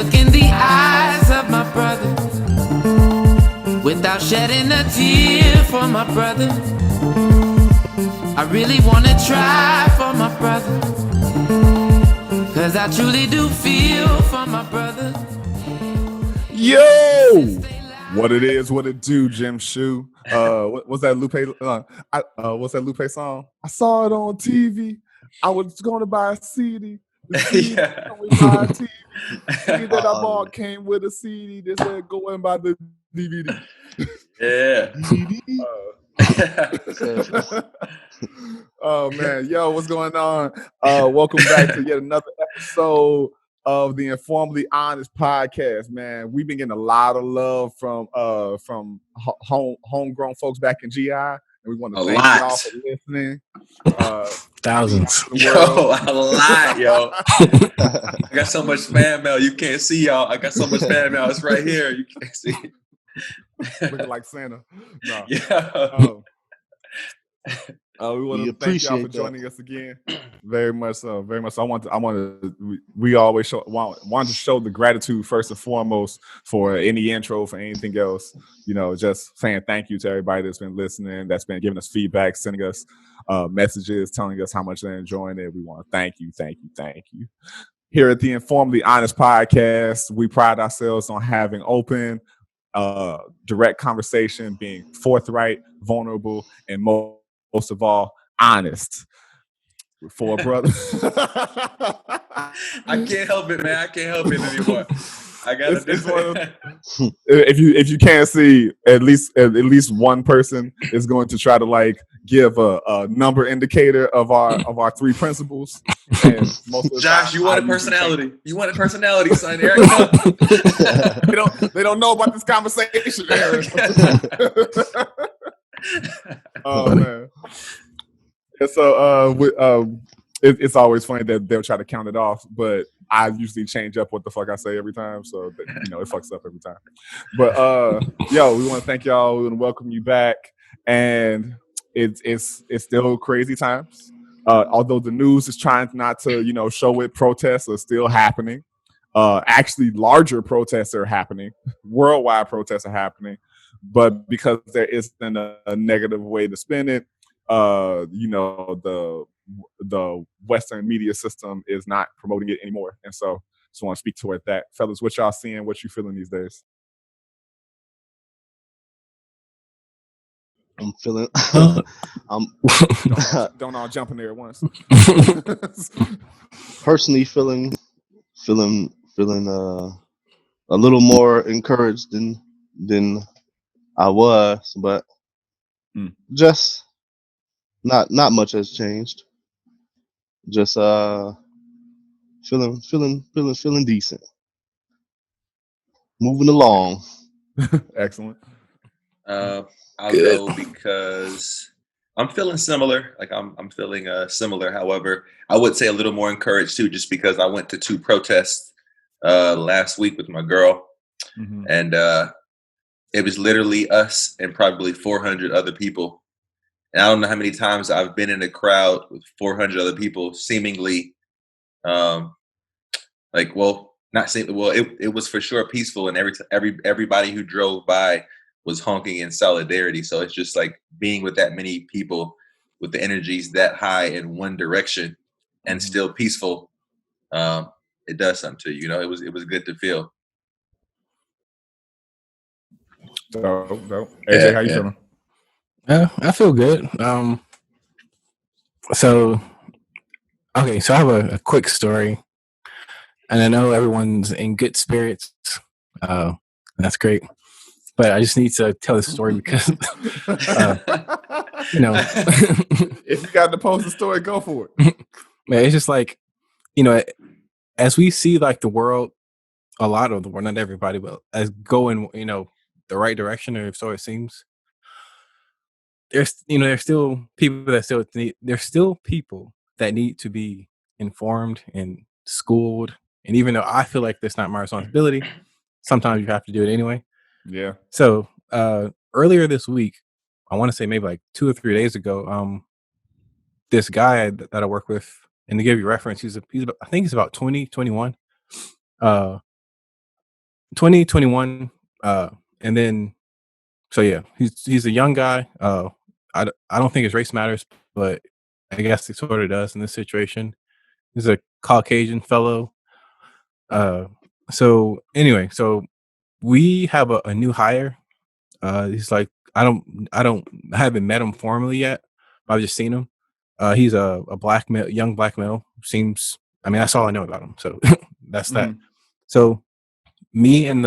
look in the eyes of my brother without shedding a tear for my brother. I really wanna try for my brother, 'cause I truly do feel for my brother. Yo, what it is, what it do, Jim Shoe. What's that Lupe? What's that Lupe song? I saw it on TV. I was going to buy a CD. The CD buy a TV. CD that I bought came with a CD that said go and buy the DVD. Yeah. Oh man, yo, what's going on? Welcome back to yet another episode of the InforMILLy Honest podcast, man. We've been getting a lot of love from homegrown folks back in GI, and we want to thank y'all for listening. Thousands. Yo, a lot, yo. I got so much fan mail. You can't see, y'all. I got so much fan mail. It's right here. You can't see it. Looking like Santa. No. Yeah. We want to thank y'all for joining us again. Very much so. Very much so. We always want to show the gratitude first and foremost for any intro, for anything else. You know, just saying thank you to everybody that's been listening, that's been giving us feedback, sending us messages, telling us how much they're enjoying it. We want to thank you. Here at the InforMILLy Honest podcast, we pride ourselves on having open, direct conversation, being forthright, vulnerable, and most of all, honest. For a brother. I can't help it, man. I can't help it anymore. I gotta do it. If you can't see, at least one person is going to try to like give a number indicator of our three principles. And most of the Josh, time, you want a personality. You want a personality, son. Eric. They don't know about this conversation, Eric. Oh man. And so it's always funny that they'll try to count it off, but I usually change up what the fuck I say every time, so that, it fucks up every time. But yo, we want to thank y'all. We want to welcome you back, and it's still crazy times. Although the news is trying not to show it, protests are still happening. Actually, larger protests are happening. Worldwide protests are happening. But because there isn't a negative way to spin it, the Western media system is not promoting it anymore. And so just want to speak toward that. Fellas, what y'all seeing? What you feeling these days? I'm feeling. Don't all jump in there at once. Personally, feeling a little more encouraged than I was, but just not much has changed. Just feeling decent. Moving along. Excellent. I'll go because I'm feeling similar. Like I'm feeling similar. However, I would say a little more encouraged too, just because I went to 2 protests last week with my girl, and it was literally us and probably 400 other people. And I don't know how many times I've been in a crowd with 400 other people, seemingly, not seemingly. Well, it was for sure peaceful, and everybody who drove by was honking in solidarity. So it's just like being with that many people with the energies that high in one direction and still peaceful. It does something to you. It was good to feel. Dope. AJ, how you feeling? I feel good. So I have a quick story, and I know everyone's in good spirits. That's great, but I just need to tell this story because if you got to post the story, go for it. Man, it's just like as we see like the world, a lot of the world, not everybody, but as going the right direction, or so it seems. There's still people that need to be informed and schooled, and even though I feel like that's not my responsibility, sometimes you have to do it anyway. Yeah. So earlier this week, I want to say maybe like 2 or 3 days ago, this guy that I work with, and to give you reference, I think he's about 20, 21. 2021. And then so yeah, he's a young guy. I don't think his race matters, but I guess it sort of does in this situation. He's a Caucasian fellow. Uh, so anyway, so we have a new hire. He's like I haven't met him formally yet. But I've just seen him. He's a black male, young black male. Seems. I mean, that's all I know about him. So that's that. So me and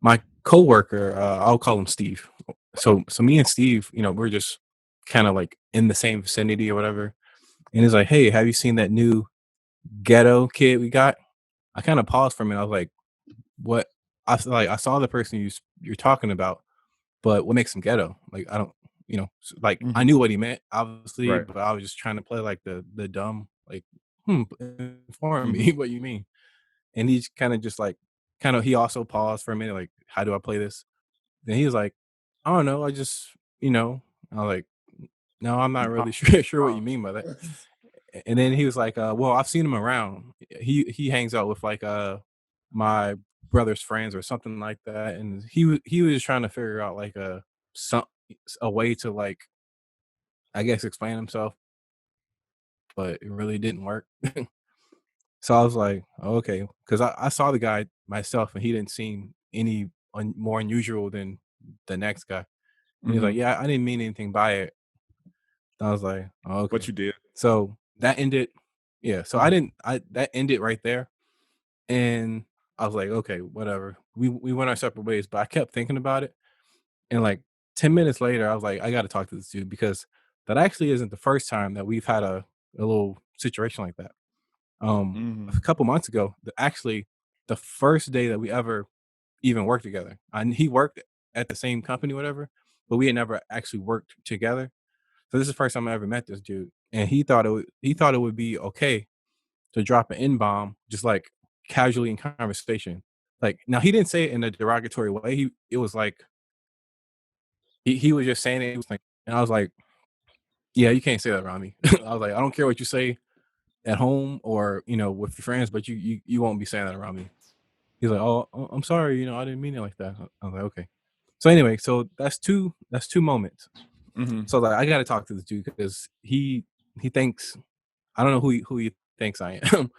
my coworker, I'll call him Steve. So me and Steve, we're just kind of like in the same vicinity or whatever. And he's like, "Hey, have you seen that new Ghetto kid we got?" I kind of paused for a minute. I was like, "What?" I saw the person you're talking about, but what makes him ghetto? Like I don't, I knew what he meant, obviously, Right. but I was just trying to play like the dumb, like, inform me what you mean. And he's kind of just like, he also paused for a minute, like, how do I play this? Then he was like, I don't know, I just, I was like, no, I'm not really sure what you mean by that. And then he was like, well, I've seen him around. He hangs out with like my brother's friends or something like that. And he was trying to figure out like some a way to like, I guess, explain himself, but it really didn't work. So I was like, oh, okay, because I saw the guy myself and he didn't seem any more unusual than the next guy. And he's like, yeah, I didn't mean anything by it. I was like, oh, But okay. you did. So that ended. Yeah. So I didn't. That ended right there, and I was like, okay, whatever. We went our separate ways, but I kept thinking about it, and like 10 minutes later, I was like, I got to talk to this dude because that actually isn't the first time that we've had a little situation like that. A couple months ago, actually, the first day that we ever even worked together, and he worked at the same company, whatever, but we had never actually worked together. So this is the first time I ever met this dude, and he thought it would be okay to drop an N bomb just like casually in conversation. Like now he didn't say it in a derogatory way. It was like he was just saying it. He was like, and I was like, yeah, you can't say that around me. I was like, I don't care what you say at home or with your friends, but you won't be saying that around me. He's like, oh, I'm sorry, I didn't mean it like that. I was like, okay. So anyway, so that's two moments. So like I got to talk to this dude because he thinks I don't know who he thinks I am.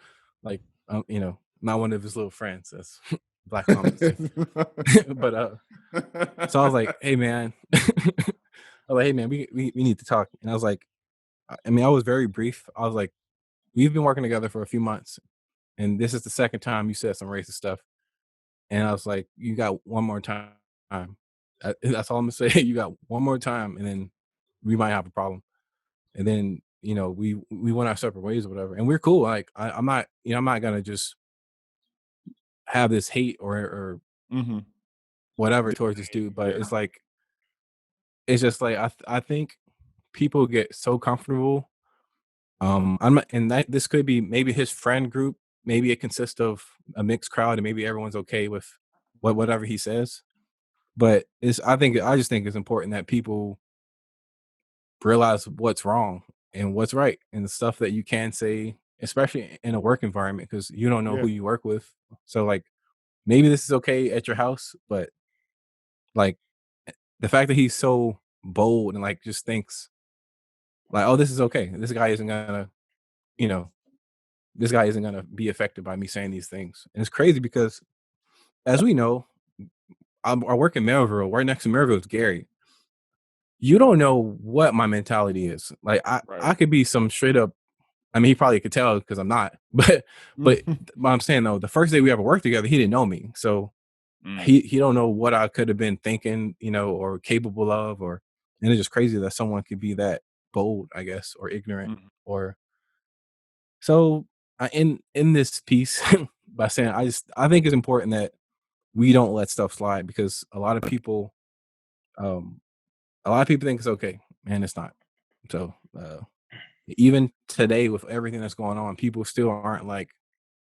Like not one of his little friends. That's Black Mama's too. But so I was like, hey man, we need to talk. And I was like, I mean, I was very brief. I was like, we've been working together for a few months, and this is the second time you said some racist stuff. And I was like, you got one more time. That's all I'm gonna say. You got one more time, and then we might have a problem. And then we went our separate ways or whatever, and we're cool. Like I'm not gonna just have this hate or whatever towards this dude, but it's just like I think people get so comfortable. I'm not, and that this could be maybe his friend group, maybe it consists of a mixed crowd, and maybe everyone's okay with whatever he says. But I just think it's important that people realize what's wrong and what's right and the stuff that you can say, especially in a work environment, because you don't know Yeah. who you work with. So like maybe this is okay at your house, but like the fact that he's so bold and like just thinks like, oh, this is okay. You know, this guy isn't gonna be affected by me saying these things. And it's crazy because as we know, I work in Melville. Right next to Melville is Gary. You don't know what my mentality is. Like Right. I could be some straight up. I mean, he probably could tell because I'm not. But I'm saying though, the first day we ever worked together, he didn't know me, so he don't know what I could have been thinking, or capable of, and it's just crazy that someone could be that bold, I guess, or ignorant, or so. In this piece, by saying I think it's important that we don't let stuff slide because um, a lot of people think it's okay, and it's not. So even today, with everything that's going on, people still aren't like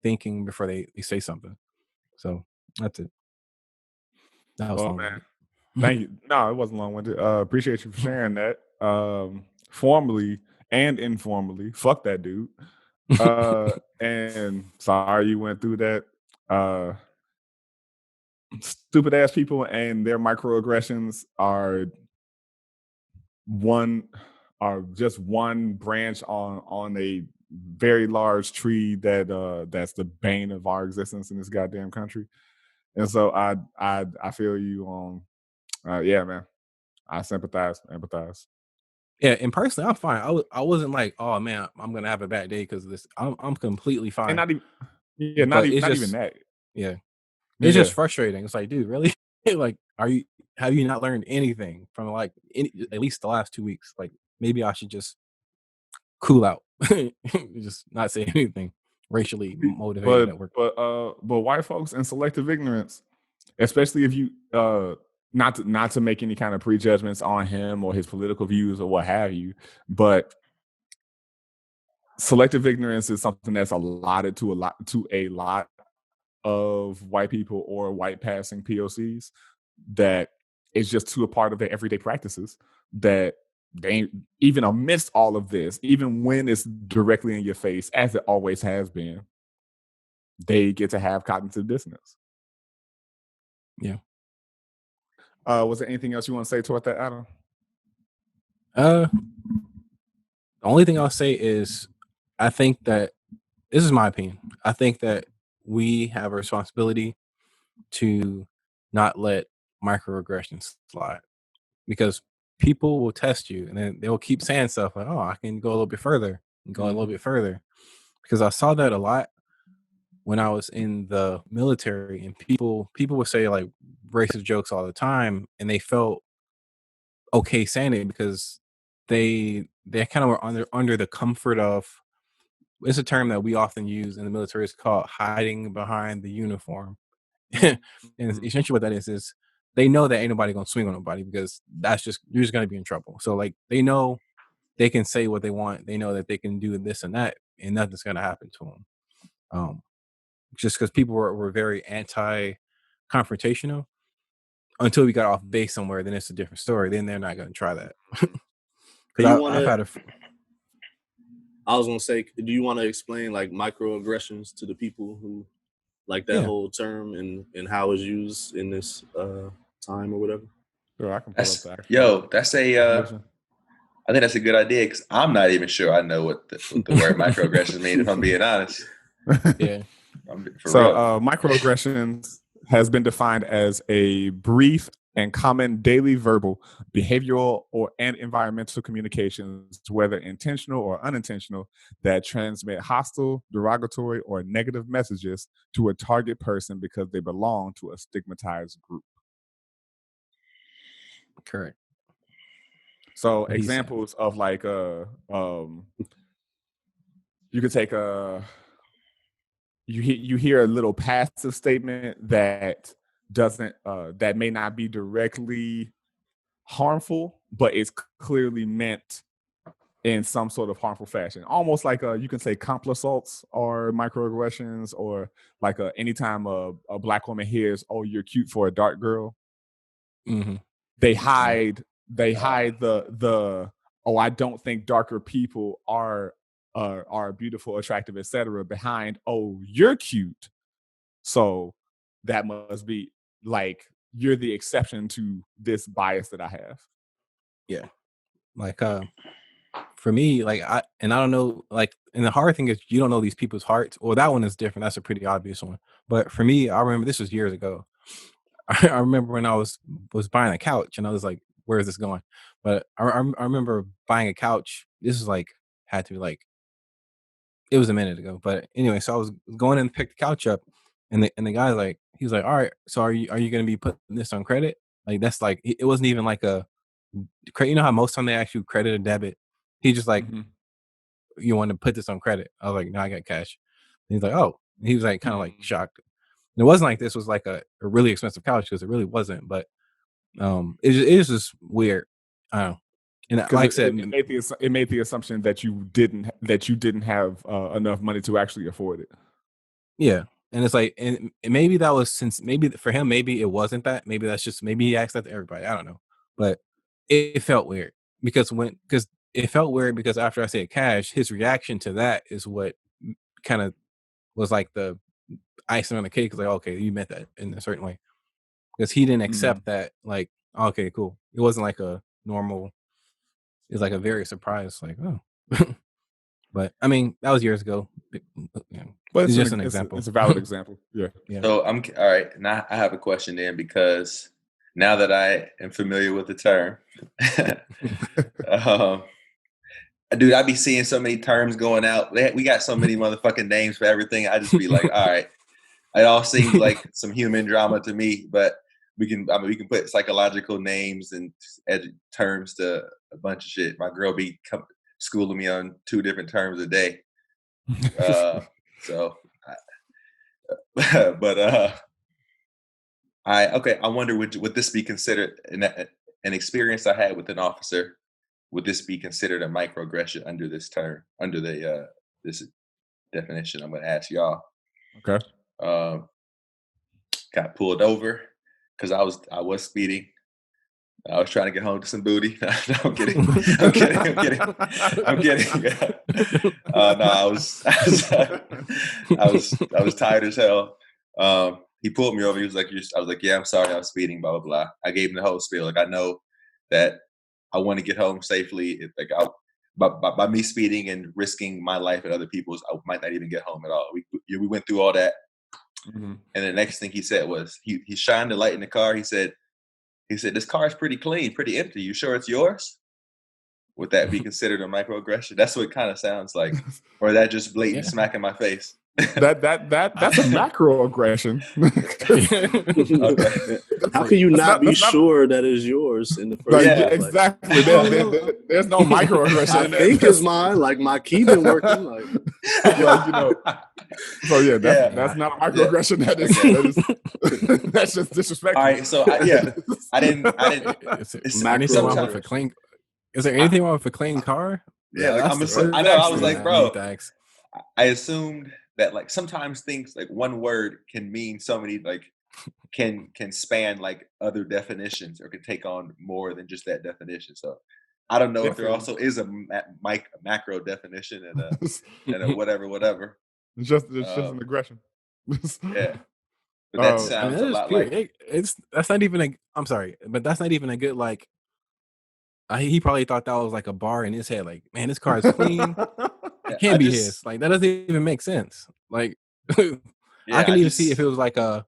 thinking before they say something. So that's it. That was Well, long man, winded. thank you. No, it wasn't long-winded. Appreciate you for sharing that. Formally and informally, fuck that dude. And sorry you went through that. Uh, stupid ass people and their microaggressions one just one branch on a very large tree that's the bane of our existence in this goddamn country. And so I feel you on yeah, man. I empathize. Yeah, and personally, I'm fine. I wasn't like, oh man, I'm gonna have a bad day because of this. I'm completely And fine. not even yeah, But it's not even just, that. yeah, it's Yeah. just frustrating. It's like, dude, really? Like, have you not learned anything from like at least the last 2 weeks? Like, maybe I should just cool out, just not say anything racially motivated at work. But white folks and selective ignorance, especially if you not to make any kind of prejudgments on him or his political views or what have you, but selective ignorance is something that's allotted to a lot of white people or white passing POCs that is just too a part of their everyday practices that they even amidst all of this, even when it's directly in your face, as it always has been, they get to have cognitive dissonance. Yeah. Was there anything else you want to say toward that, Adam? The only thing I'll say is, I think that this is my opinion. I think that we have a responsibility to not let microaggressions slide, because people will test you and then they'll keep saying stuff like, "Oh, I can go a little bit further and go a little bit further," because I saw that a lot when I was in the military, and people would say like racist jokes all the time, and they felt okay saying it because they kind of were under the comfort of, it's a term that we often use in the military. It's called hiding behind the uniform. And essentially what that is they know that ain't nobody gonna swing on nobody, because that's just, you're just gonna be in trouble. So like, they know they can say what they want. They know that they can do this and that, and nothing's gonna happen to them. Just because people were very anti-confrontational until we got off base somewhere, then it's a different story. Then they're not gonna try that. Do you Because want I've had to? I was gonna say, do you want to explain like microaggressions to the people who like that Yeah. whole term and how it's used in this time or whatever? Sure, I can pull up That's the actual that's a. definition. I think that's a good idea because I'm not even sure I know what the word microaggressions mean. If I'm being honest, Yeah. Microaggressions has been defined as a brief and common daily verbal, behavioral, and environmental communications, whether intentional or unintentional, that transmit hostile, derogatory, or negative messages to a target person because they belong to a stigmatized group. Correct. So What he said. examples of like you could take you hear a little passive statement that doesn't that may not be directly harmful, but it's clearly meant in some sort of harmful fashion. Almost like you can say complissalts or microaggressions, or like anytime a black woman hears, "Oh, you're cute for a dark girl," they hide the "Oh, I don't think darker people are beautiful, attractive, etc." behind, "Oh, you're cute, so that must be like you're the exception to this bias that I have." Yeah. Like for me, like I don't know, like, and the hard thing is you don't know these people's hearts. Well, that one is different. That's a pretty obvious one. But for me, I remember this was years ago. I remember when I was buying a couch, and I was like, "Where is this going?" But I remember buying a couch. This is like, had to be like, it was a minute ago. But anyway, so I was going in to pick the couch up, and the guy's like, he was like, "All right, so are you going to be putting this on credit?" Like, that's like, it wasn't even like a you know how most time they ask you credit or debit. He just like, "You want to put this on credit?" I was like, "No, I got cash." And he's like, "Oh," and he was like kind of like shocked. And it wasn't like this was like a really expensive couch, because it really wasn't. But it is just weird. I don't know. And like I said, it made the assumption that you didn't have enough money to actually afford it. yeah. And it's like, and maybe that was, since maybe for him, maybe it wasn't that. Maybe that's just, maybe he asked that to everybody. I don't know. But it felt weird because it felt weird because after I said cash, his reaction to that is what kind of was like the icing on the cake. Is like, okay, you meant that in a certain way. because he didn't accept that. Like, okay, cool. It wasn't like a normal. It was like a very surprise. Like, oh, but I mean, that was years ago. Yeah. But It's just an example. It's a valid example. Yeah. So I'm all right. Now I have a question then, because now that I am familiar with the term, dude, I be seeing so many terms going out. We got so many motherfucking names for everything. I just be like, all right. It all seems like some human drama to me, but we can put psychological names and terms to a bunch of shit. My girl be schooling me on 2 different terms a day. I wonder, would this be considered an experience I had with an officer? Would this be considered a microaggression under this term, under the this definition? I'm going to ask y'all. Okay. Got pulled over because I was speeding. I was trying to get home to some booty. No, I'm kidding. I'm kidding. No, I was tired as hell. He pulled me over. He was like, I was like, yeah, I'm sorry, I was speeding, blah, blah, blah. I gave him the whole spiel. Like, I know that I want to get home safely. By me speeding and risking my life and other people's, I might not even get home at all. We went through all that. Mm-hmm. And the next thing he said was, he shined the light in the car. He said, this car is pretty clean, pretty empty. You sure it's yours? Would that be considered a microaggression? That's what it kind of sounds like. Or that just blatant smack in my face? That's a macroaggression. Okay. How can you not be sure that it's yours in the first place? Exactly. There's no microaggression. I think it's mine. Like, my key been working. Like, So yeah, that's not a microaggression. Yeah. That's just disrespectful. All right, so I didn't. Is there anything wrong with a clean car? Yeah, like, I know. I was like, bro. I assumed that, like, sometimes things like one word can mean so many, like, can span like other definitions, or can take on more than just that definition. So I don't know if there also is a macro definition and a whatever. It's just an aggression. Yeah. But that sounds a lot like that's not even I'm sorry, but that's not even a good, like, he probably thought that was like a bar in his head. Like, man, this car is clean. It can't be his. Like, that doesn't even make sense. Like, I can even see if it was like a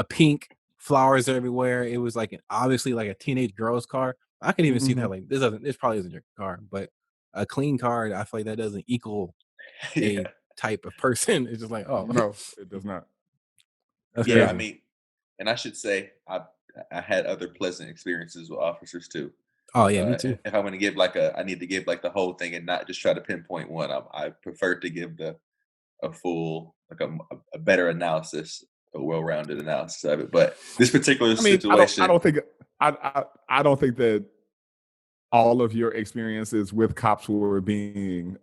pink, flowers everywhere. It was like obviously like a teenage girl's car. I can even see that. Like, this probably isn't your car, but a clean car, I feel like that doesn't equal a type of person. It's just like, oh no, it does not. That's crazy. I mean, and I should say I had other pleasant experiences with officers too. Oh yeah, me too. If I'm going to give I need to give like the whole thing and not just try to pinpoint one. I prefer to give a full, like a better analysis, a well-rounded analysis of it. But this particular situation, I don't think that all of your experiences with cops were being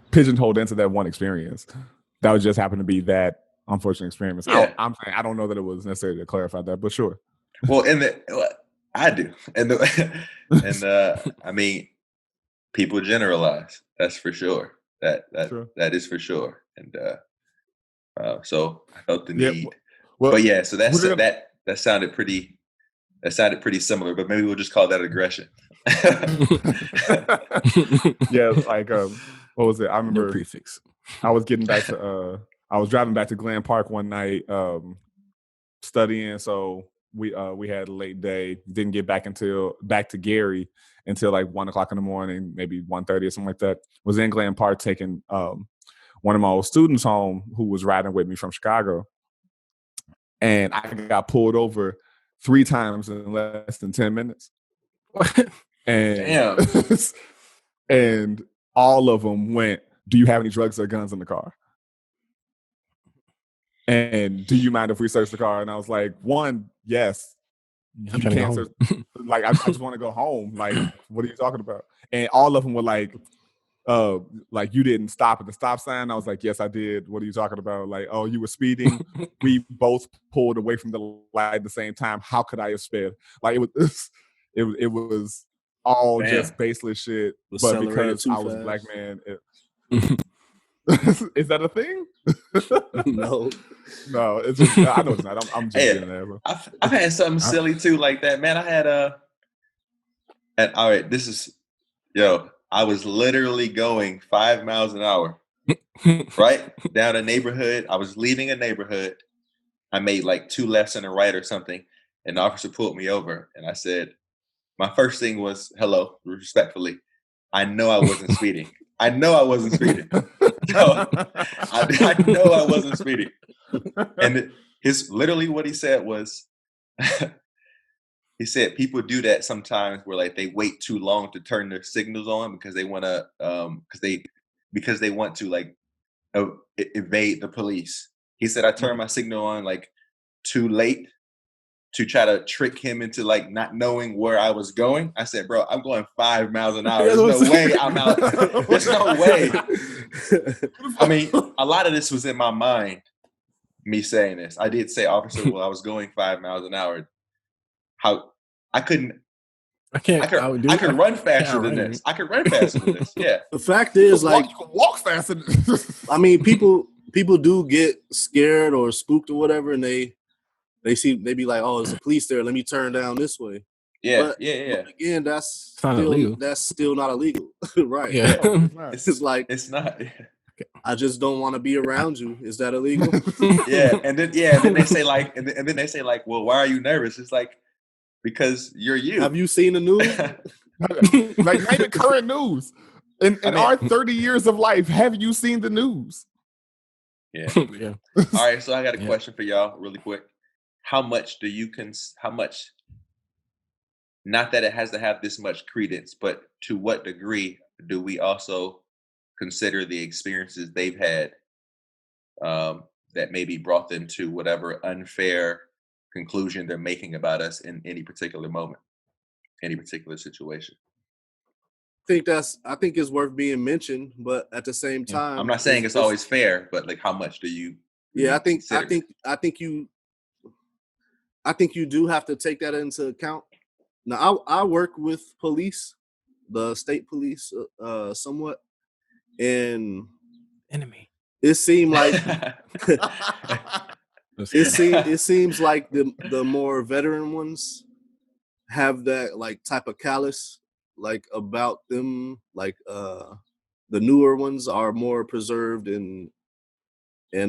pigeonholed into that one experience. That would just happen to be that unfortunate experience. Yeah. I'm saying I don't know that it was necessary to clarify that, but sure. Well, I do, and I mean, people generalize. That's for sure. That is for sure. And so I felt the need. Well, but yeah, so that sounded pretty similar. But maybe we'll just call that aggression. Yeah, like what was it? I remember no prefix. I was getting back to I was driving back to Glen Park one night, studying. So we had a late day. Didn't get back to Gary until like 1:00 in the morning, maybe 1:30 or something like that. Was in Glen Park taking one of my old students home who was riding with me from Chicago, and I got pulled over 3 times in less than 10 minutes. And damn. And all of them went, "Do you have any drugs or guns in the car? And do you mind if we search the car?" And I was like, "One, yes. I'm trying to go home. Like, I just want to go home. Like, what are you talking about?" And all of them were like, "You didn't stop at the stop sign." I was like, "Yes, I did. What are you talking about?" Like, "Oh, you were speeding. We both pulled away from the light at the same time. How could I have sped?" Like, it was all just baseless shit. But because I was a black man, is that a thing? No. No, it's just, I know it's not. I'm just Hey, getting there, bro. I've had something silly too like that, man. I had and all right, this is I was literally going 5 miles an hour, right? Down a neighborhood. I was leaving a neighborhood. I made like 2 lefts and a right or something. And the officer pulled me over and I said, my first thing was, hello, respectfully. I know I wasn't speeding. I know I wasn't speeding. So, I know I wasn't speeding. And literally what he said was, he said people do that sometimes where like they wait too long to turn their signals on because they want to because they want to like evade the police. He said I turned my signal on like too late to try to trick him into like not knowing where I was going. I said, bro, I'm going 5 miles an hour. There's no way I'm out. There's no way. I mean, a lot of this was in my mind, me saying this. I did say, officer, well, I was going 5 miles an hour. How I could run faster than this. I could run faster than this. Yeah. The fact is, like, you can walk faster. I mean, people do get scared or spooked or whatever, and they be like, oh, there's a police there. Let me turn down this way. Yeah, but again, that's still not illegal, right? Yeah, it's like it's not. I just don't want to be around you. Is that illegal? Yeah, and then they say like, and then they say like, well, why are you nervous? It's like, because you're you. Have you seen the news? Like, name the current news. In our 30 years of life, have you seen the news? Yeah. Yeah. All right, so I got a question for y'all really quick. How much do you not that it has to have this much credence, but to what degree do we also consider the experiences they've had that maybe brought them to whatever unfair conclusion they're making about us in any particular moment, any particular situation? I think it's worth being mentioned, but at the same time, I'm not saying it's always fair, but like, how much do you? Yeah, I think you do have to take that into account. Now, I work with police, the state police, somewhat, and enemy. It seemed like it seems like the more veteran ones have that like type of callous like about them. Like the newer ones are more preserved and they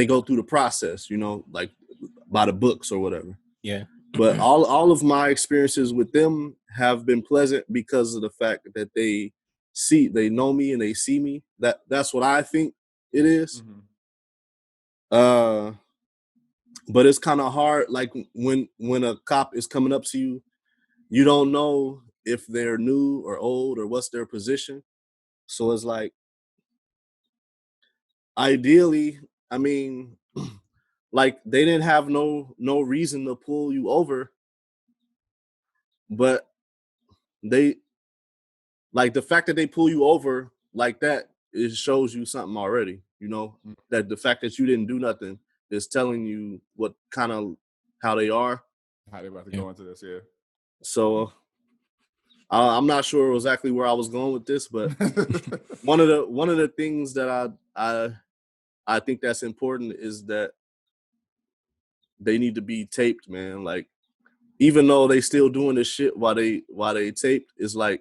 go through the process, like by the books or whatever. Yeah. But all of my experiences with them have been pleasant because of the fact that they know me and they see me. That's what I think it is. Mm-hmm. But it's kind of hard. Like when a cop is coming up to you, you don't know if they're new or old or what's their position. So it's like, ideally, I mean, like they didn't have no reason to pull you over, but they like the fact that they pull you over like that, it shows you something already, that the fact that you didn't do nothing is telling you what kind of how they are. How they about to go into this, yeah. So I'm not sure exactly where I was going with this, but one of the things that I think that's important is that they need to be taped, man. Like, even though they still doing this shit while they taped, it's like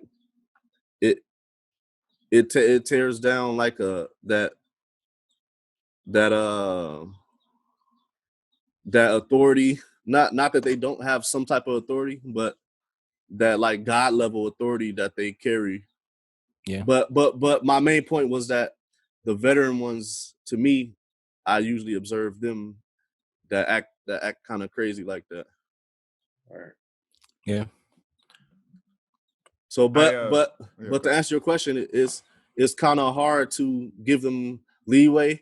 it tears down like that authority. Not that they don't have some type of authority, but that like God level authority that they carry. Yeah. But my main point was that the veteran ones, to me, I usually observe them that act kind of crazy like that. All right. Yeah. So, but to answer your question, it's kind of hard to give them leeway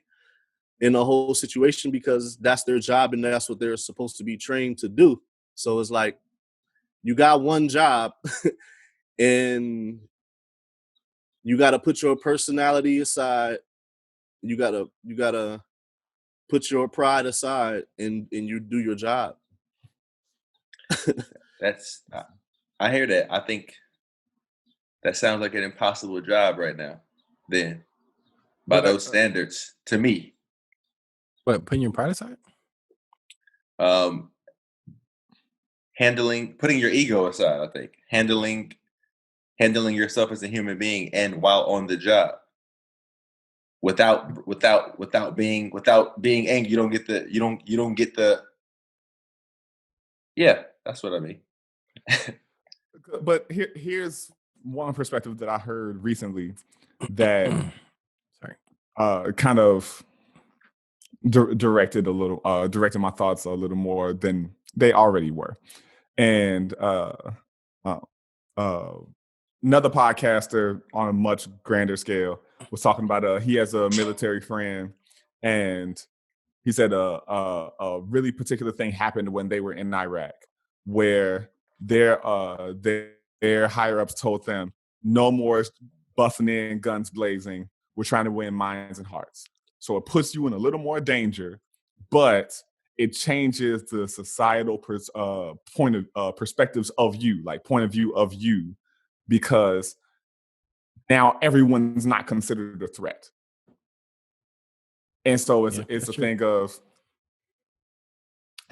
in the whole situation because that's their job and that's what they're supposed to be trained to do. So it's like you got one job and you got to put your personality aside. You gotta put your pride aside and you do your job. I hear that. I think that sounds like an impossible job right now. Then, by those standards, to me. What, putting your pride aside? Putting your ego aside, I think. Handling yourself as a human being and while on the job. Without being angry, you don't get the yeah, that's what I mean. But here's one perspective that I heard recently that kind of directed my thoughts a little more than they already were. And another podcaster on a much grander scale was talking about he has a military friend, and he said a really particular thing happened when they were in Iraq, where their higher ups told them no more buffing in, guns blazing. We're trying to win minds and hearts. So it puts you in a little more danger, but it changes the societal perspectives of you, like point of view of you, because now everyone's not considered a threat. And so it's a thing of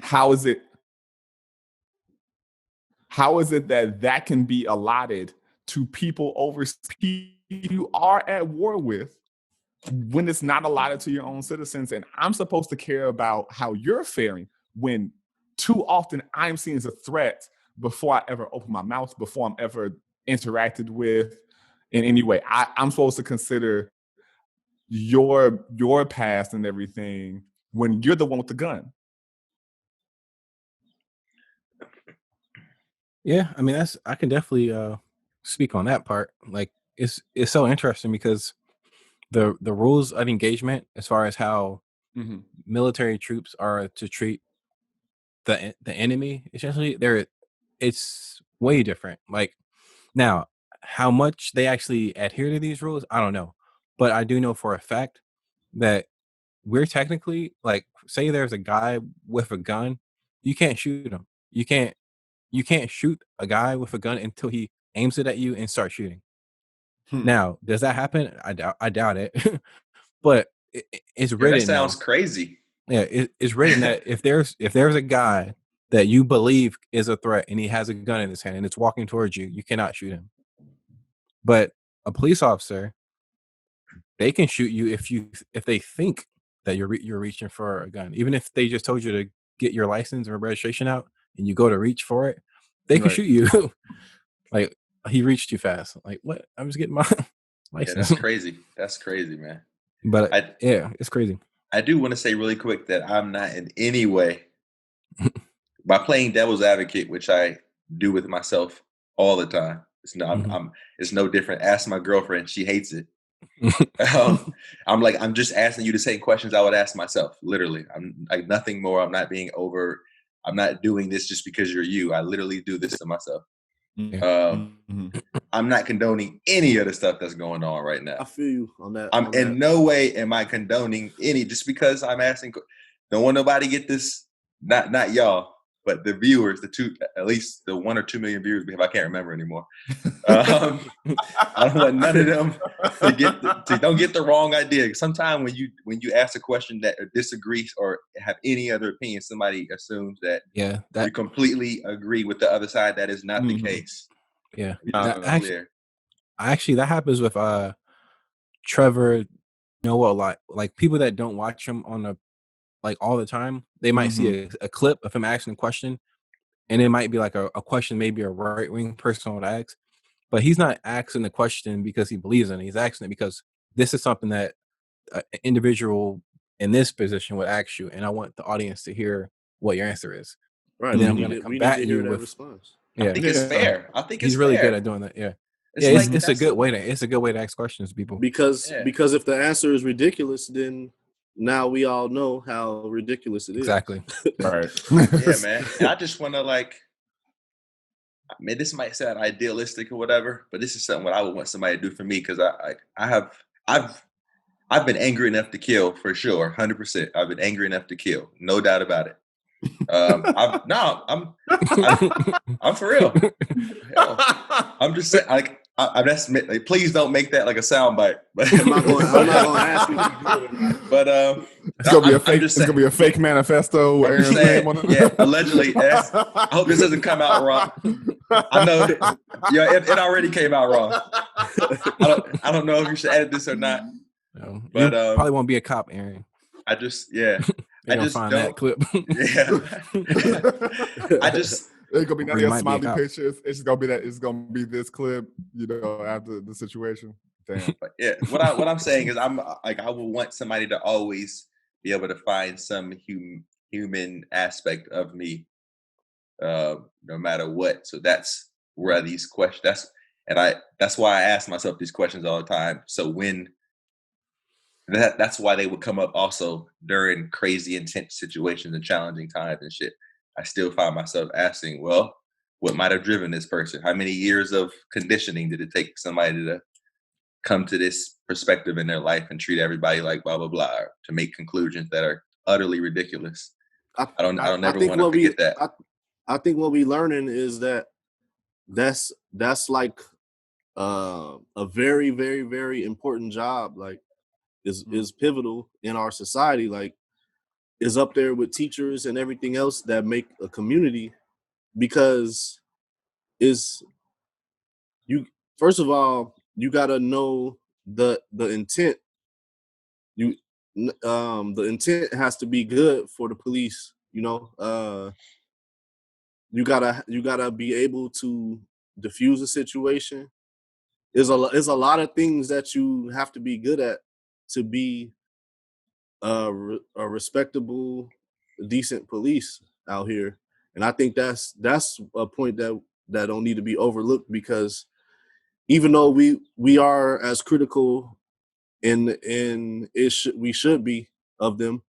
how is it that can be allotted to people overseas you are at war with when it's not allotted to your own citizens, and I'm supposed to care about how you're faring when too often I'm seen as a threat before I ever open my mouth, before I'm ever interacted with in any way. I'm supposed to consider your past and everything when you're the one with the gun. Yeah, I mean, I can definitely speak on that part. Like, it's so interesting because the rules of engagement, as far as how military troops are to treat the enemy, essentially, it's way different. Like, now, how much they actually adhere to these rules, I don't know, but I do know for a fact that we're technically, like, say there's a guy with a gun, you can't shoot him. You can't shoot a guy with a gun until he aims it at you and starts shooting. Now, does that happen? I doubt it. But it's written. That sounds crazy. Yeah, it's written that if there's a guy that you believe is a threat and he has a gun in his hand and it's walking towards you, you cannot shoot him. But a police officer, they can shoot you if they think that you're reaching for a gun, even if they just told you to get your license or registration out and you go to reach for it, they can shoot you. Like, he reached too fast. Like, what? I'm just getting my license. Yeah, that's crazy. That's crazy, man. But it's crazy. I do want to say really quick that I'm not in any way, by playing devil's advocate, which I do with myself all the time. It's no different. Ask my girlfriend; she hates it. I'm just asking you the same questions I would ask myself. Literally, I'm like nothing more. I'm not being over. I'm not doing this just because you're you. I literally do this to myself. I'm not condoning any of the stuff that's going on right now. I feel you on that. In no way am I condoning any, just because I'm asking. Don't want nobody get this. Not y'all, but the viewers, at least the 1 or 2 million viewers we have. I can't remember anymore. I don't want none of them to don't get the wrong idea. Sometimes when you ask a question that disagrees or have any other opinion, somebody assumes that you completely agree with the other side. That is not the case. Yeah, actually, that happens with Trevor Noah a lot. Like, people that don't watch him on all the time, they might see a clip of him asking a question, and it might be like a question maybe a right-wing person would ask, but he's not asking the question because he believes in it. He's asking it because this is something that an individual in this position would ask you, and I want the audience to hear what your answer is. Right. And then I'm going to come back to you with response. Yeah. I think it's fair. I think he's really good at doing that. Yeah. It's a good way to ask questions to people. Because if the answer is ridiculous, then now we all know how ridiculous it is. Exactly. Right. Yeah, man. And I just want to this might sound idealistic or whatever, but this is something what I would want somebody to do for me, because I've been angry enough to kill, for sure, 100%. I've been angry enough to kill, no doubt about it. I'm for real. Hell, I'm just saying, Please don't make that like a soundbite. I'm not going to ask you. But it's gonna be a fake. It's gonna be a fake manifesto. I'm just saying, yeah, allegedly. I hope this doesn't come out wrong. I know, it already came out wrong. I don't know if you should edit this or not. No, but you probably won't be a cop, Aaron. I just I just find don't. That clip. Yeah. I just. It's gonna be none of your smiley pictures. It's gonna be that. It's gonna be this clip. After the situation. Damn. Yeah. What I'm saying is, I'm like, I would want somebody to always be able to find some human aspect of me, no matter what. So that's where these questions. That's why I ask myself these questions all the time. So that's why they would come up also during crazy, intense situations and challenging times and shit. I still find myself asking, well, what might have driven this person? How many years of conditioning did it take somebody to come to this perspective in their life and treat everybody like blah, blah, blah, to make conclusions that are utterly ridiculous? I don't ever want to forget that. I think what we learning is that's like a very, very, very important job. Like is pivotal in our society. Like is up there with teachers and everything else that make a community, because first of all, you gotta know the intent. The intent has to be good for the police. You gotta be able to diffuse a situation. There's a lot of things that you have to be good at to be a respectable, decent police out here. And I think that's a point that don't need to be overlooked, because even though we are as critical we should be of them,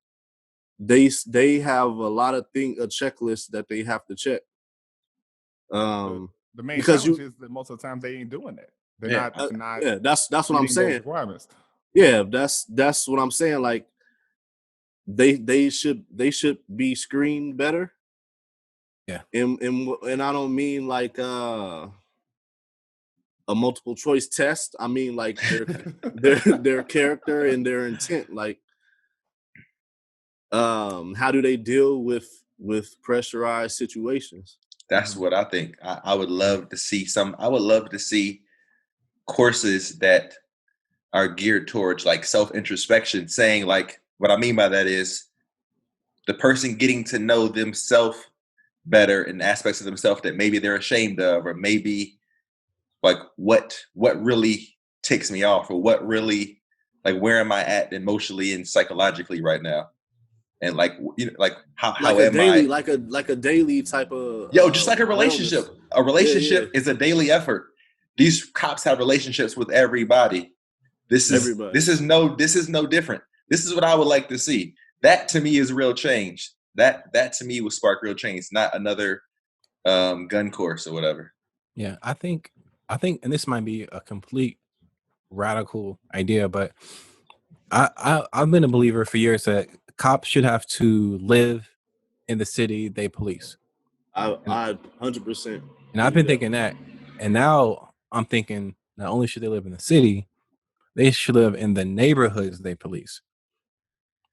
they have a lot of a checklist that they have to check. The main challenge is that most of the time they ain't doing that. They're not. Yeah, that's what I'm saying. Requirements. Yeah, that's what I'm saying. Like they should be screened better. Yeah, and I don't mean like a multiple choice test. I mean like their character and their intent. Like, how do they deal with pressurized situations? That's what I think. I would love to see I would love to see courses that are geared towards like self-introspection, saying like, what I mean by that is the person getting to know themselves better and aspects of themselves that maybe they're ashamed of, or maybe like what really ticks me off, or what really, like, where am I at emotionally and psychologically right now? And like, like how am I like a daily type of just like a relationship. Wellness. A relationship is a daily effort. These cops have relationships with everybody. This is no different. This is what I would like to see. That to me is real change. That to me would spark real change, not another gun course or whatever. Yeah, I think, and this might be a complete radical idea, but I've been a believer for years that cops should have to live in the city they police. I 100%. And I've been thinking that, and now I'm thinking not only should they live in the city, they should live in the neighborhoods they police.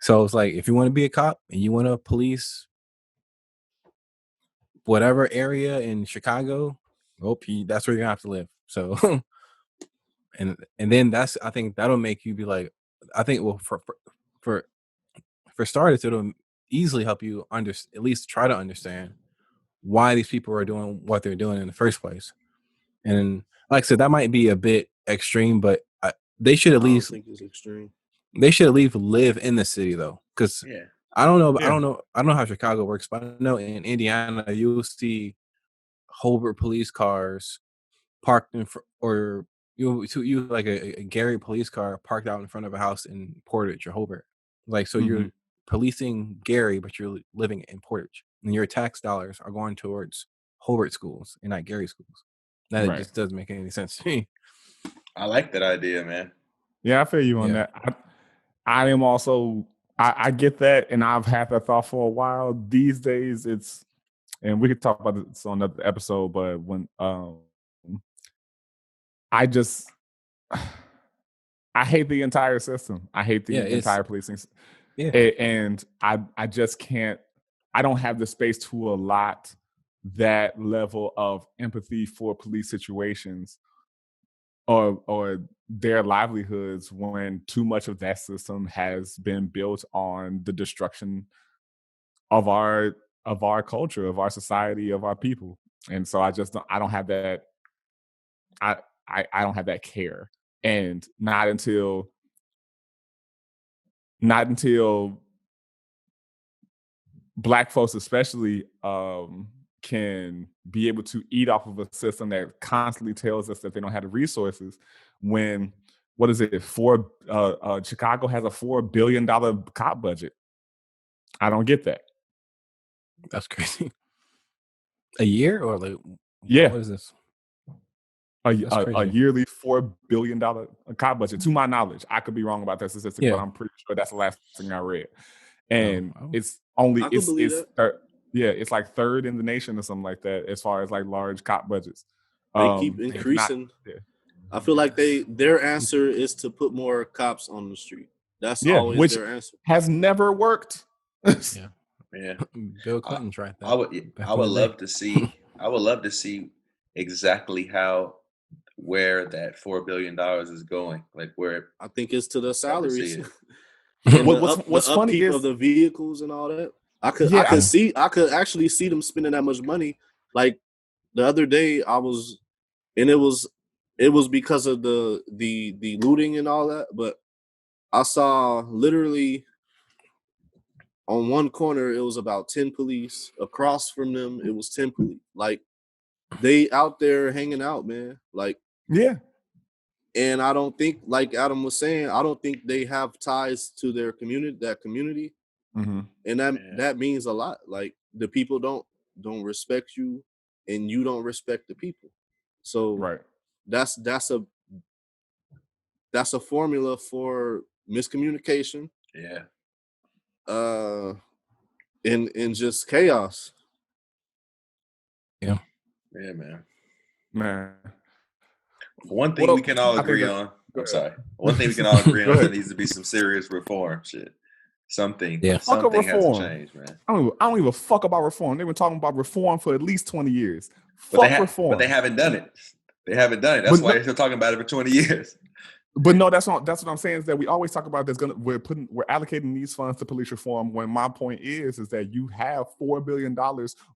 So it's like, if you want to be a cop and you want to police whatever area in Chicago, that's where you're gonna have to live. So, and then I think that'll make you be like, I think, well, for starters, it'll easily help you at least try to understand why these people are doing what they're doing in the first place. And like I said, that might be a bit extreme, but they should at least think it's extreme. They should at least live in the city though, because I don't know. I don't know how Chicago works, but I know in Indiana you'll see Hobart police cars parked or you like a Gary police car parked out in front of a house in Portage or Hobart. Like, so you're policing Gary, but you're living in Portage, and your tax dollars are going towards Hobart schools and not Gary schools. That just doesn't make any sense to me. I like that idea, man. Yeah, I feel you on that. I am also, I get that, and I've had that thought for a while. These days, and we could talk about this on another episode, but when I just I hate the entire system. I hate the entire policing. Yeah. And I just can't. I don't have the space to allot that level of empathy for police situations or their livelihoods when too much of that system has been built on the destruction of our culture, of our society, of our people. And so I don't have that. I don't have that care. And not until Black folks especially can be able to eat off of a system that constantly tells us that they don't have the resources. When what is it? Chicago has a $4 billion cop budget. I don't get that. That's crazy. A year or like yeah? What is this? A yearly $4 billion cop budget. To my knowledge, I could be wrong about that statistic, but I'm pretty sure that's the last thing I read. And it's only it's like third in the nation or something like that as far as like large cop budgets. They keep increasing. I feel like their answer is to put more cops on the street. That's always their answer. Has never worked. Yeah. Bill Clinton tried that. I would love to see. I would love to see exactly where that $4 billion is going. Like where I think it's to the salaries. What's funny is of the vehicles and all that. I could actually see them spending that much money. Like the other day, it was because of the looting and all that. But I saw literally on one corner it was about 10 police. Across from them it was 10 police. Like they out there hanging out, man. Like And I don't think, like Adam was saying, I don't think they have ties to their community. Mm-hmm. And that means a lot. Like the people don't respect you and you don't respect the people. So that's a formula for miscommunication. Yeah. And just chaos. Yeah. Yeah, man. One thing we can all agree on. I'm sorry. One thing we can all agree on, there needs to be some serious reform shit. Something has to change, man. I don't even fuck about reform. They've been talking about reform for at least 20 years. Reform. But they haven't done it. That's why they're still talking about it for 20 years. But no, that's what I'm saying is that we always talk about we're allocating these funds to police reform when my point is that you have $4 billion.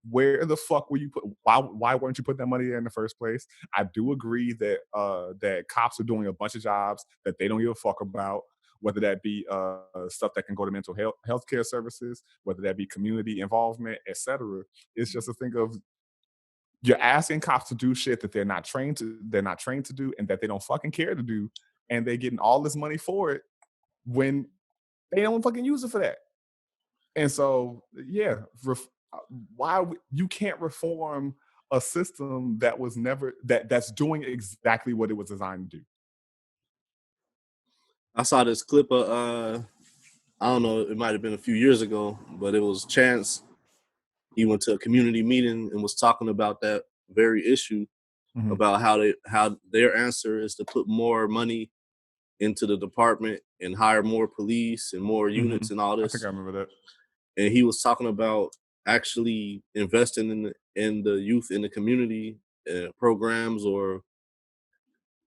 Where the fuck were you put? Why weren't you putting that money there in the first place? I do agree that that cops are doing a bunch of jobs that they don't give a fuck about, whether that be stuff that can go to mental health care services, whether that be community involvement, etc. It's just a thing of you're asking cops to do shit that they're not trained to do and that they don't fucking care to do. And they're getting all this money for it when they don't fucking use it for that. And so, you can't reform a system that was never that's doing exactly what it was designed to do. I saw this clip of I don't know, it might have been a few years ago, but it was Chance. He went to a community meeting and was talking about that very issue. Mm-hmm. About how their answer is to put more money into the department and hire more police and more units and all this. I think I remember that. And he was talking about actually investing in the youth in the community programs or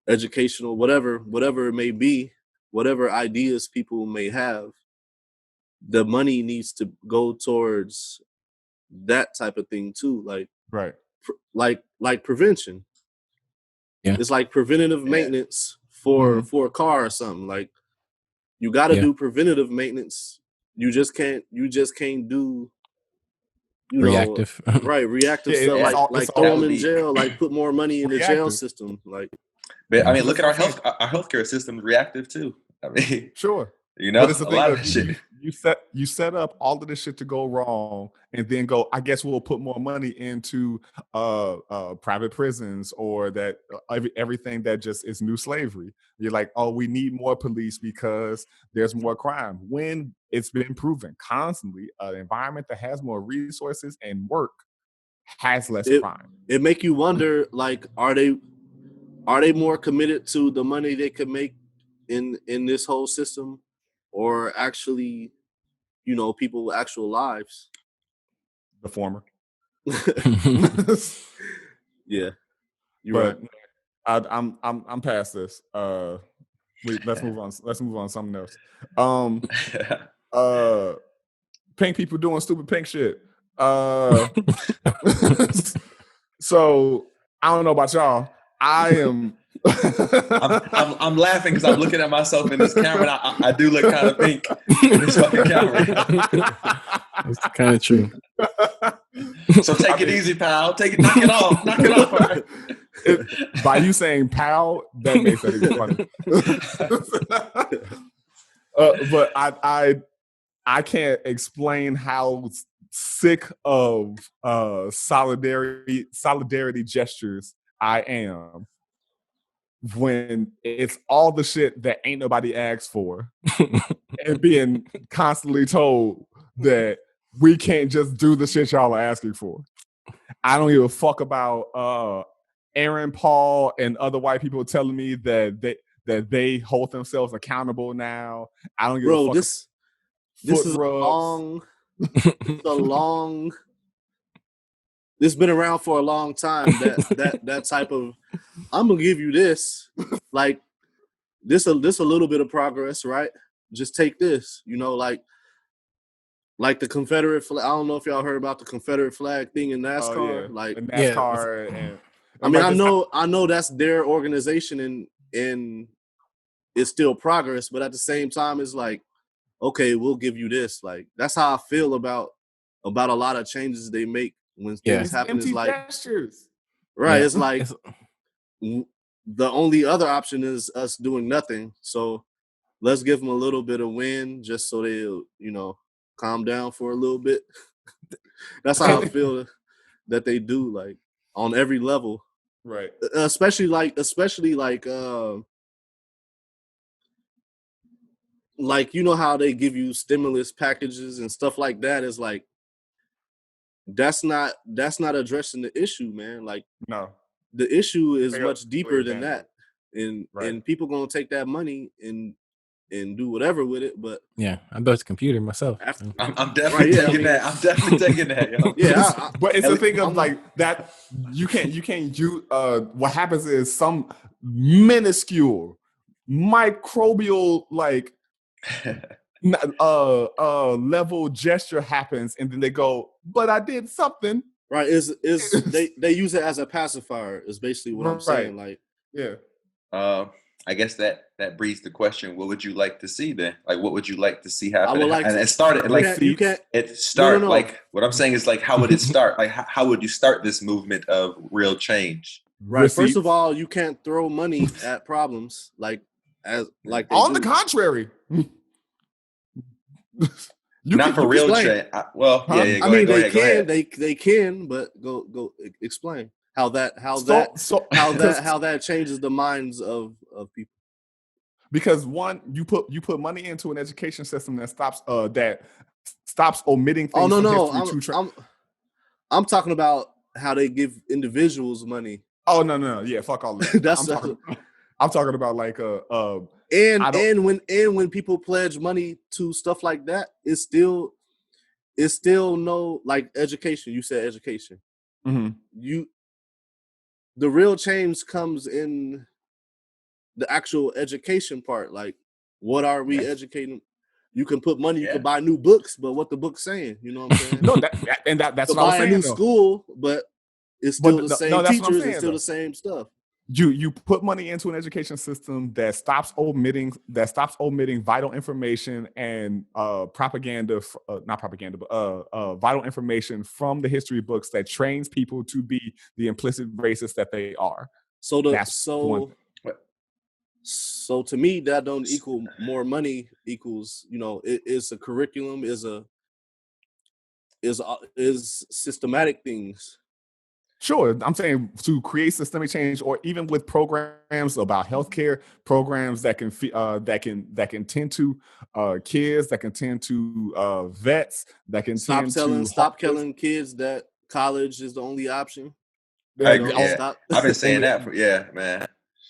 educational, whatever it may be, whatever ideas people may have. The money needs to go towards that type of thing too, like prevention. Yeah. It's like preventative maintenance for a car or something. Like you got to do preventative maintenance. You just can't do reactive. Reactive stuff like throw them in jail, like put more money in the jail system. Like, but I mean, look at our healthcare system reactive too. I mean, sure. You know, a lot of shit. You set up all of this shit to go wrong, and then go. I guess we'll put more money into private prisons or that everything that just is new slavery. You're like, oh, we need more police because there's more crime. When it's been proven constantly, an environment that has more resources and work has less crime. It make you wonder, like, are they are they more committed to the money they could make in this whole system, or actually, people actual lives? The former. Yeah, you're right. I'm past this. Let's move on. Let's move on to something else. Pink people doing stupid pink shit. So I don't know about y'all. I am. I'm laughing because I'm looking at myself in this camera. And I do look kind of pink in this fucking camera. That's kind of true. So take it easy, pal. Knock it off. Knock it off. All right. By you saying "pal," that makes it funny. But I can't explain how sick of solidarity gestures I am when it's all the shit that ain't nobody asked for and being constantly told that we can't just do the shit y'all are asking for. I don't give a fuck about Aaron Paul and other white people telling me that they hold themselves accountable now. I don't give a fuck. This is a long. It's been around for a long time. That type of, I'm gonna give you this, like this a little bit of progress, right? Just take this, like the Confederate flag. I don't know if y'all heard about the Confederate flag thing in NASCAR. Oh, yeah. Like NASCAR, and I mean, I know that's their organization and it's still progress, but at the same time, it's like, okay, we'll give you this. Like that's how I feel about a lot of changes they make when things happen. Is like gestures. Right. Yeah. It's like the only other option is us doing nothing. So let's give them a little bit of win just so they'll, calm down for a little bit. That's how I feel that they do, like on every level. Right. Especially like how they give you stimulus packages and stuff like that. Is like that's not addressing the issue, man. Like no, the issue is much deeper than that, and people gonna take that money and do whatever with it. But yeah, I built a computer myself. I'm definitely taking that. I'm definitely taking that. Yo. Yeah, but it's the thing of like that. You can't. What happens is some minuscule microbial like level gesture happens, and then they go, but I did something. Right. They use it as a pacifier is basically what I'm saying. Like, yeah. I guess that breeds the question, what would you like to see then? Like, what would you like to see happen? I would like and it started like No. Like what I'm saying is like, how would it start? Like how would you start this movement of real change? Right. Receipts. First of all, you can't throw money at problems on the contrary. Not for real change. Yeah. I mean, they can, but go explain how that changes the minds of people. Because one, you put money into an education system that stops omitting things. Oh no, I'm talking about how they give individuals money. Oh no, yeah, fuck all that. I'm talking about like and when people pledge money to stuff like that, it's still no, like education. You said education. Mm-hmm. The real change comes in the actual education part. Like, what are we educating? You can put money, you can buy new books, but what the book's saying, you know what I'm saying? No, that's what I'm saying. Buy a new school, but it's still the same teachers, it's still the same stuff. You put money into an education system that stops omitting vital information and propaganda, not propaganda, but vital information from the history books that trains people to be the implicit racists that they are. So to me, that don't equal more money. Equals, it's a curriculum, is systematic things. Sure, I'm saying to create systemic change, or even with programs about healthcare, programs that can tend to kids, that can tend to vets, that can stop telling kids that college is the only option. I've been saying that man.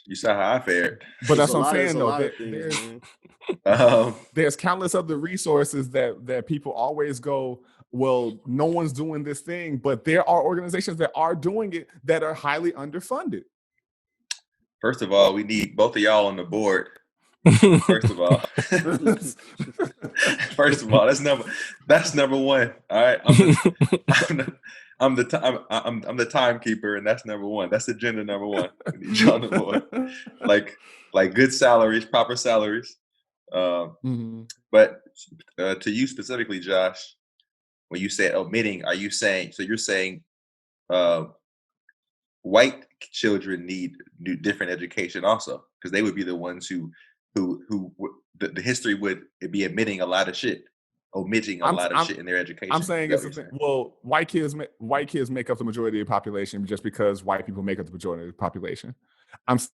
You saw how I fared. But that's what I'm There's saying, a though. lot of things, man. There's countless other resources that people always go, well, no one's doing this thing, but there are organizations that are doing it that are highly underfunded. First of all, we need both of y'all on the board. First of all, that's number one. All right, I'm the timekeeper, and that's number one. That's agenda number one. We need y'all on the board. Like good salaries, proper salaries. But to you specifically, Josh, when you say omitting, are you saying, so you're saying white children need different education also, because they would be the ones who the history would be omitting a lot of shit shit in their education. I'm saying it's well, white kids make up the majority of the population just because white people make up the majority of the population. I'm saying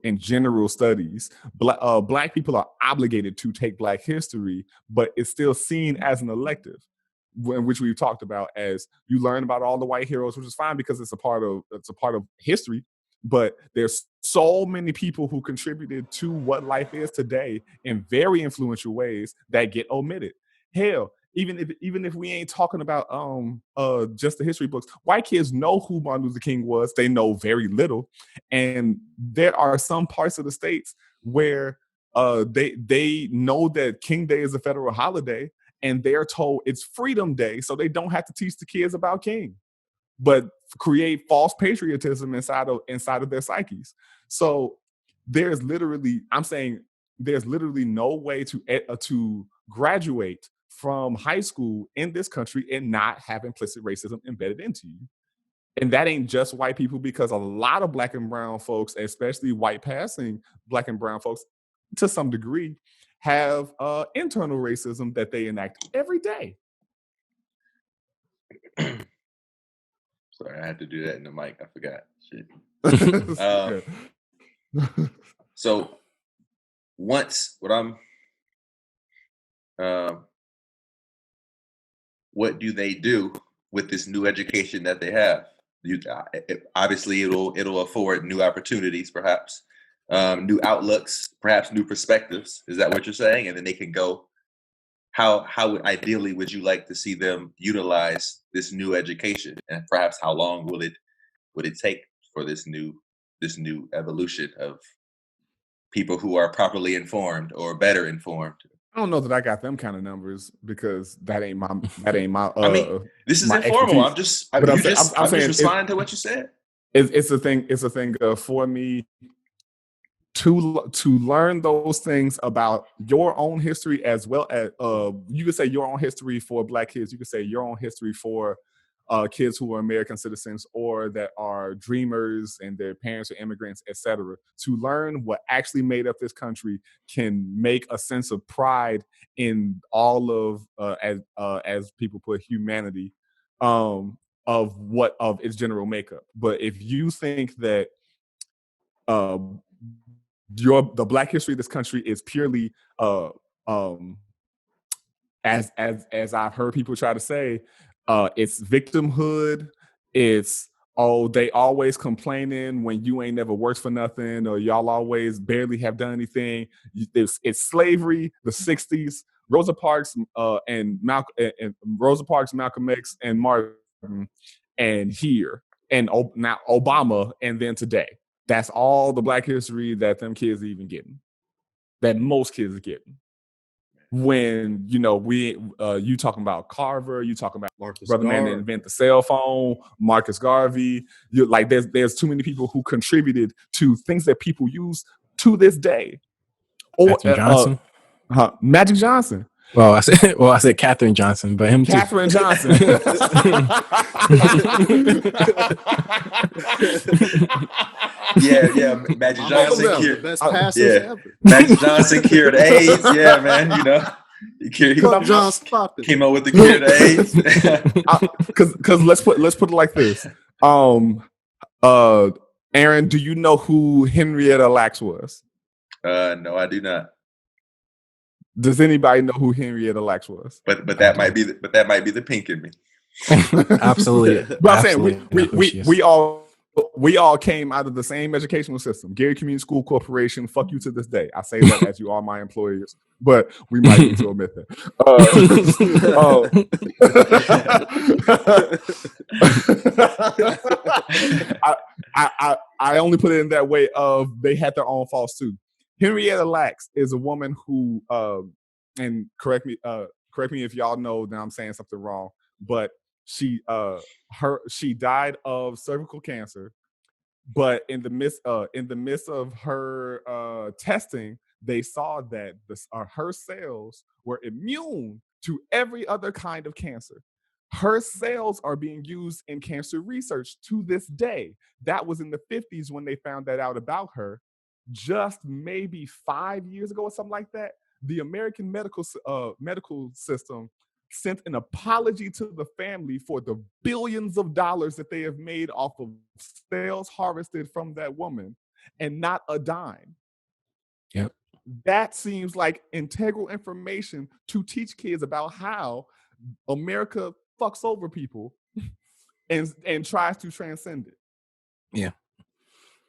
in general studies, black people are obligated to take Black history, but it's still seen as an elective, which we've talked about, as you learn about all the white heroes, which is fine because it's a part of history. But there's so many people who contributed to what life is today in very influential ways that get omitted. Hell, even if we ain't talking about just the history books, white kids know who Martin Luther King was. They know very little, and there are some parts of the states where they know that King Day is a federal holiday, and they're told it's Freedom Day, so they don't have to teach the kids about King, but create false patriotism inside of their psyches. So there's literally no way to graduate from high school in this country and not have implicit racism embedded into you. And that ain't just white people, because a lot of Black and brown folks, especially white passing Black and brown folks to some degree, have internal racism that they enact every day. Sorry, I had to do that in the mic. I forgot. Shit. So once what do they do with this new education that they have? Obviously, it'll afford new opportunities, perhaps new outlooks, perhaps new perspectives. Is that what you're saying? And then they can go. How ideally would you like to see them utilize this new education, and perhaps how long would it take for this new evolution of people who are properly informed or better informed? I don't know that I got them kind of numbers, because that ain't my. I mean, this is informal. Expertise. I'm just responding to what you said. It's a thing. It's a thing for me to learn those things about your own history, as well as you could say your own history for Black kids. You could say your own history for kids who are American citizens or that are dreamers and their parents are immigrants, etc. To learn what actually made up this country can make a sense of pride in all of as people put humanity of its general makeup. But if you think that the Black history of this country is purely as I've heard people try to say, it's victimhood, it's they always complaining when you ain't never worked for nothing, or y'all always barely have done anything. It's slavery, the 60s, Rosa Parks and Rosa Parks, Malcolm X, and Martin, and here, and now Obama, and then today. That's all the Black history that them kids are even getting, that most kids are getting. When you talking about Carver, you talking about brother man that invented the cell phone, Marcus Garvey. You're like, there's too many people who contributed to things that people use to this day. Or Johnson, Magic Johnson. Well, I said Katherine Johnson, but him Katherine too. Johnson. Yeah. Magic Johnson cured best passes ever. Magic Johnson cured AIDS. Yeah, man. He came up with the cure to AIDS. Because let's put it like this. Aaron, do you know who Henrietta Lacks was? No, I do not. Does anybody know who Henrietta Lacks was? But that might be the pink in me. Absolutely. But I'm saying we We all came out of the same educational system. Gary Community School Corporation, fuck you to this day. I say that as you are my employers, but we might need to omit that. I only put it in that way of they had their own faults too. Henrietta Lacks is a woman who, and correct me if y'all know that I'm saying something wrong, but she died of cervical cancer. But in the midst of her testing, they saw that her cells were immune to every other kind of cancer. Her cells are being used in cancer research to this day. That was in the 50s when they found that out about her. Just maybe 5 years ago or something like that, the American medical system sent an apology to the family for the billions of dollars that they have made off of cells harvested from that woman, and not a dime. Yep. That seems like integral information to teach kids about how America fucks over people and tries to transcend it. Yeah.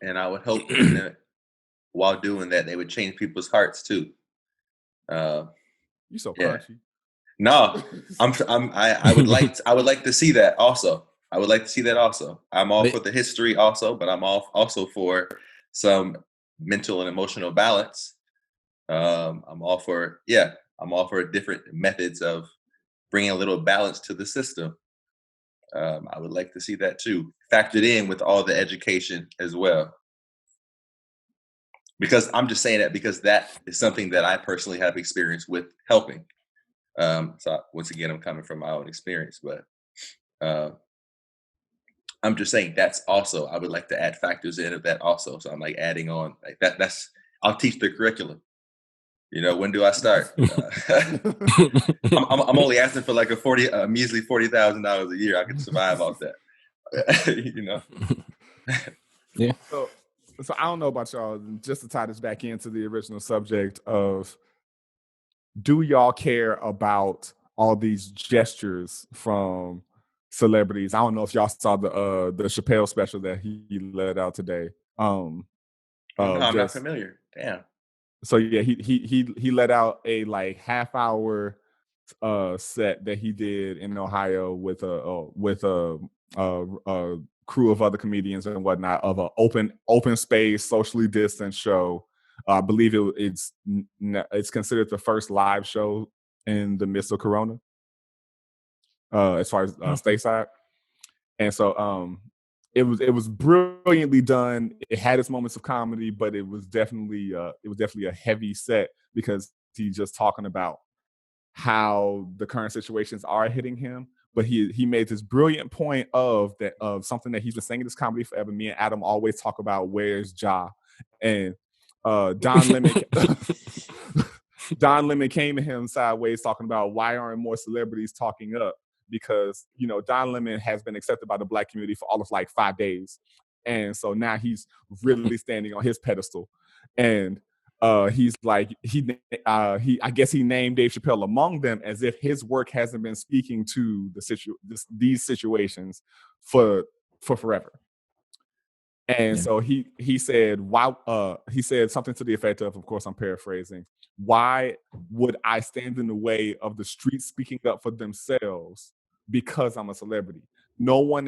And I would hope that while doing that, they would change people's hearts too. You so crunchy. No, I would like to see that also. I would like to see that also. I'm all for the history also, but I'm also for some mental and emotional balance. I'm all for different methods of bringing a little balance to the system. I would like to see that too, factored in with all the education as well. Because I'm just saying that because that is something that I personally have experience with helping. So once again, I'm coming from my own experience, but I'm just saying that's also, I would like to add factors in of that also. So I'm like adding on like that's, I'll teach the curriculum. You know, when do I start? I'm only asking for like a measly $40,000 a year. I can survive off that. You know? Yeah. So I don't know about y'all, just to tie this back into the original subject of, do y'all care about all these gestures from celebrities? I don't know if y'all saw the Chappelle special that he let out today. I'm not familiar. Damn. So yeah, he let out a like half-hour set that he did in Ohio with a crew of other comedians and whatnot, of an open space, socially distanced show. I believe it's considered the first live show in the midst of Corona, as far as stateside. And so it was brilliantly done. It had its moments of comedy, but it was definitely a heavy set, because he's just talking about how the current situations are hitting him. But he made this brilliant point of something that he's been saying in this comedy forever. Me and Adam always talk about, where's Ja? And Don Lemon came to him sideways talking about, why aren't more celebrities talking up? Because, you know, Don Lemon has been accepted by the Black community for all of like 5 days. And so now he's really standing on his pedestal. And he's like, I guess he named Dave Chappelle among them, as if his work hasn't been speaking to these situations for forever. And so he said, why? He said something to the effect of course, I'm paraphrasing, why would I stand in the way of the streets speaking up for themselves because I'm a celebrity? No one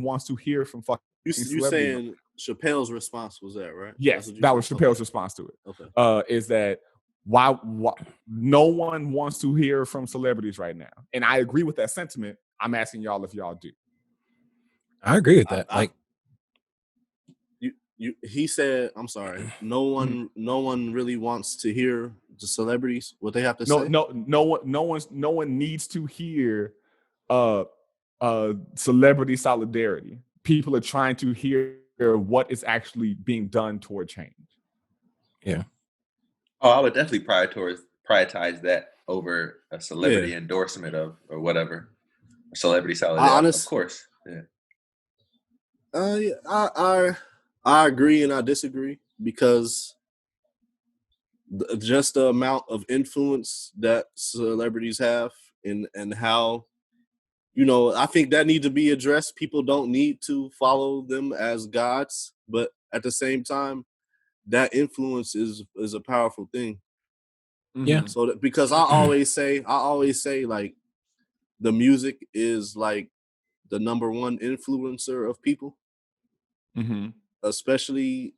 wants to hear from fucking You saying Chappelle's response was that, right? Yes, that was Chappelle's response to it. Okay. Is that why no one wants to hear from celebrities right now? And I agree with that sentiment. I'm asking y'all if y'all do. I agree with that. He said, I'm sorry, no one really wants to hear the celebrities, what they have to say. No one needs to hear celebrity solidarity. People are trying to hear what is actually being done toward change. Yeah. Oh, I would definitely prioritize that over a celebrity endorsement or whatever. Celebrity solidarity, of course. Yeah. I agree and I disagree, because just the amount of influence that celebrities have and how, I think that need to be addressed. People don't need to follow them as gods, but at the same time, that influence is a powerful thing. Yeah. So that, because I always say like the music is like the number one influencer of people, especially.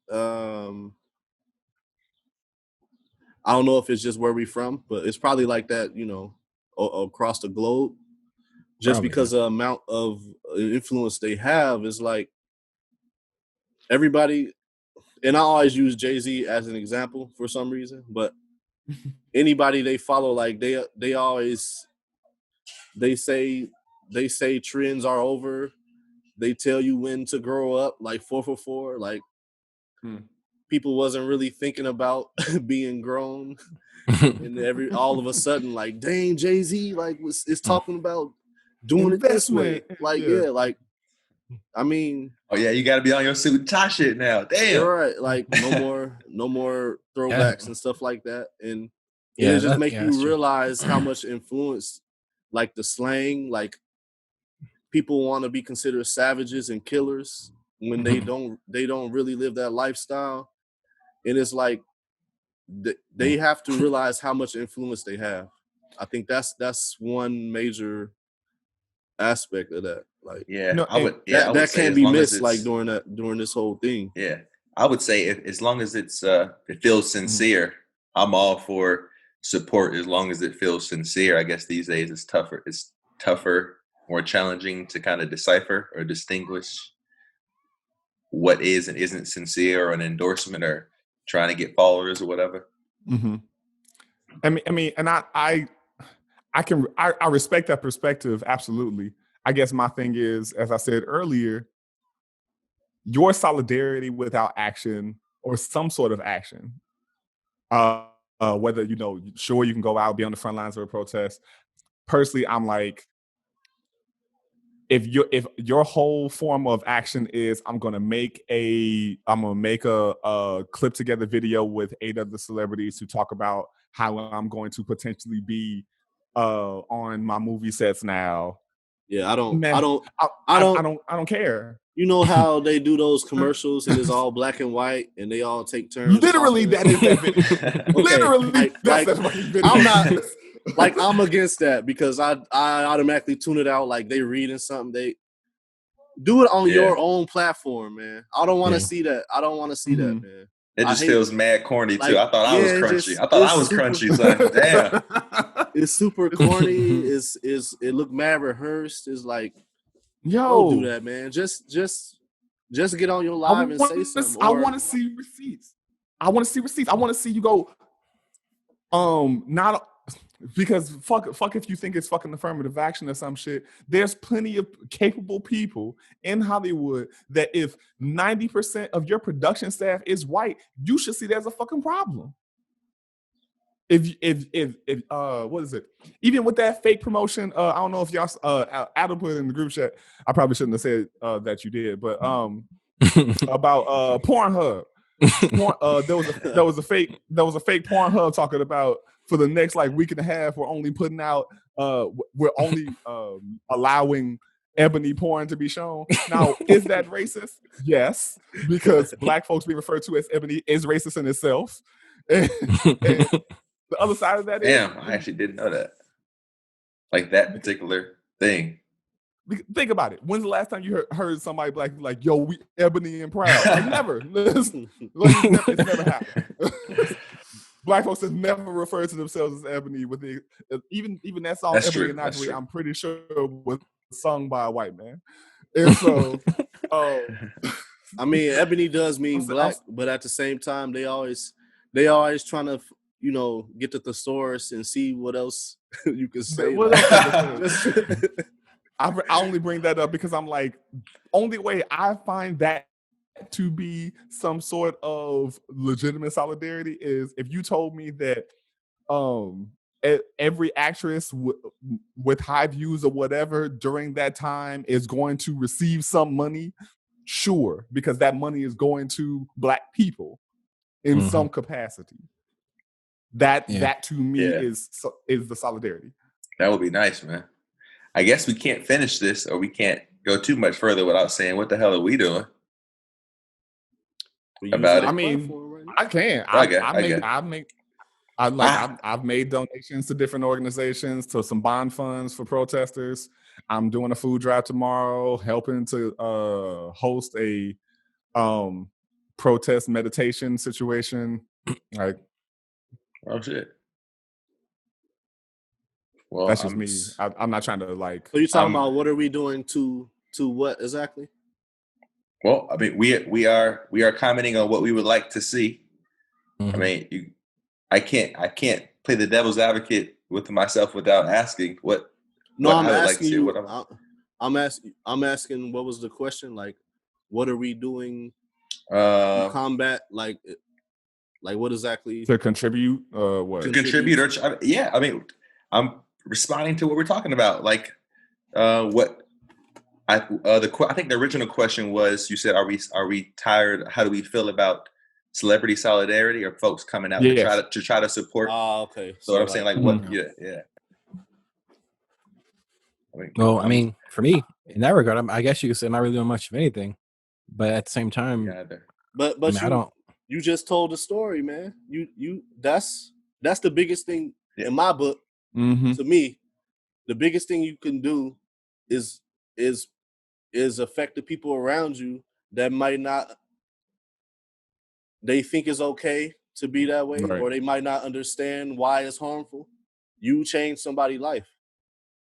I don't know if it's just where we from, but it's probably like that, across the globe. Just Probably, because the amount of influence they have is like everybody, and I always use Jay-Z as an example for some reason, but anybody they follow, like they always they say trends are over. They tell you when to grow up, like 444, like people wasn't really thinking about being grown. And all of a sudden, like, dang, Jay-Z like is talking about doing it this way. Like, like, I mean, oh yeah, you got to be on your suit and tie shit now. Damn. You're right. Like no more throwbacks and stuff like that. And it just make you realize how much influence, like the slang, like people want to be considered savages and killers when they don't really live that lifestyle. And it's like they have to realize how much influence they have. I think that's one major aspect of that. Like, that can't be missed. Like during this whole thing. Yeah, I would say as long as it feels sincere, I'm all for support. As long as it feels sincere, I guess these days it's tougher. It's tougher, more challenging to kind of decipher or distinguish what is and isn't sincere or an endorsement or trying to get followers or whatever. I mean, and I respect that perspective, absolutely. I guess my thing is, as I said earlier, your solidarity without action or some sort of action, whether, sure, you can go out, be on the front lines of a protest. Personally, I'm like, if your whole form of action is I'm gonna make a clip together video with 8 other celebrities to talk about how I'm going to potentially be on my movie sets now. Yeah, I don't care. You know how they do those commercials and it's all black and white and they all take turns. Literally, that is that video. Okay, literally, that's that fucking video. I'm not like I'm against that because I automatically tune it out. Like they reading something, they do it on your own platform, man. I don't want to see that. I don't want to see that, man. It just feels mad corny too. I thought I was crunchy. I thought I was crunchy, son. Damn. It's super corny. It looked mad rehearsed. It's like, don't do that, man. Just get on your live and say something. I want to see receipts. I want to see you go. Not because fuck if you think it's fucking affirmative action or some shit. There's plenty of capable people in Hollywood that if 90% of your production staff is white, you should see that as a fucking problem. If what is it? Even with that fake promotion, I don't know if y'all Adam put it in the group chat. I probably shouldn't have said that you did, but about Pornhub. There was a fake Pornhub talking about for the next week and a half we're only putting out we're only allowing ebony porn to be shown. Now, is that racist? Yes, because black folks being referred to as ebony is racist in itself. And the other side of that is I actually didn't know that. Like that particular thing. Think about it. When's the last time you heard somebody black like, yo, we ebony and proud? Like, never. It's never happened. Black folks have never referred to themselves as ebony. With even that song, That's Ebony true. and Ivory, I'm pretty sure was sung by a white man. And so, I mean, ebony does mean black, but at the same time, they always trying to, get the thesaurus and see what else you can say. I only bring that up because I'm like, only way I find that to be some sort of legitimate solidarity is if you told me that every actress with high views or whatever during that time is going to receive some money, sure, because that money is going to black people in some capacity. That to me is the solidarity. That would be nice, man. I guess we can't finish this, or we can't go too much further without saying, what the hell are we doing about it? I mean, right now. I can. I've made donations to different organizations, to some bond funds for protesters. I'm doing a food drive tomorrow, helping to host a protest meditation situation. Like, Oh shit. Well, that's just me. I'm not trying to like. So you're talking about what are we doing to what exactly? Well, I mean, we are commenting on what we would like to see. I mean, I can't play the devil's advocate with myself without asking what. No, what I'm I would asking like to you. see, I'm asking. What was the question? Like, what are we doing to combat? Like what exactly to contribute? What to contribute? Or yeah, I mean, I'm responding to what we're talking about. Like, what. I think the original question was, you said, are we tired? How do we feel about celebrity solidarity or folks coming out to try to support? Okay. So what I'm saying, like, what? Yeah. I mean, for me, in that regard, I guess you could say I'm not really doing much of anything, but at the same time, but I mean, I don't. You just told the story, man. You that's the biggest thing in my book. To me, the biggest thing you can do is affect the people around you that might not, they think it's okay to be that way, or they might not understand why it's harmful. You change somebody's life.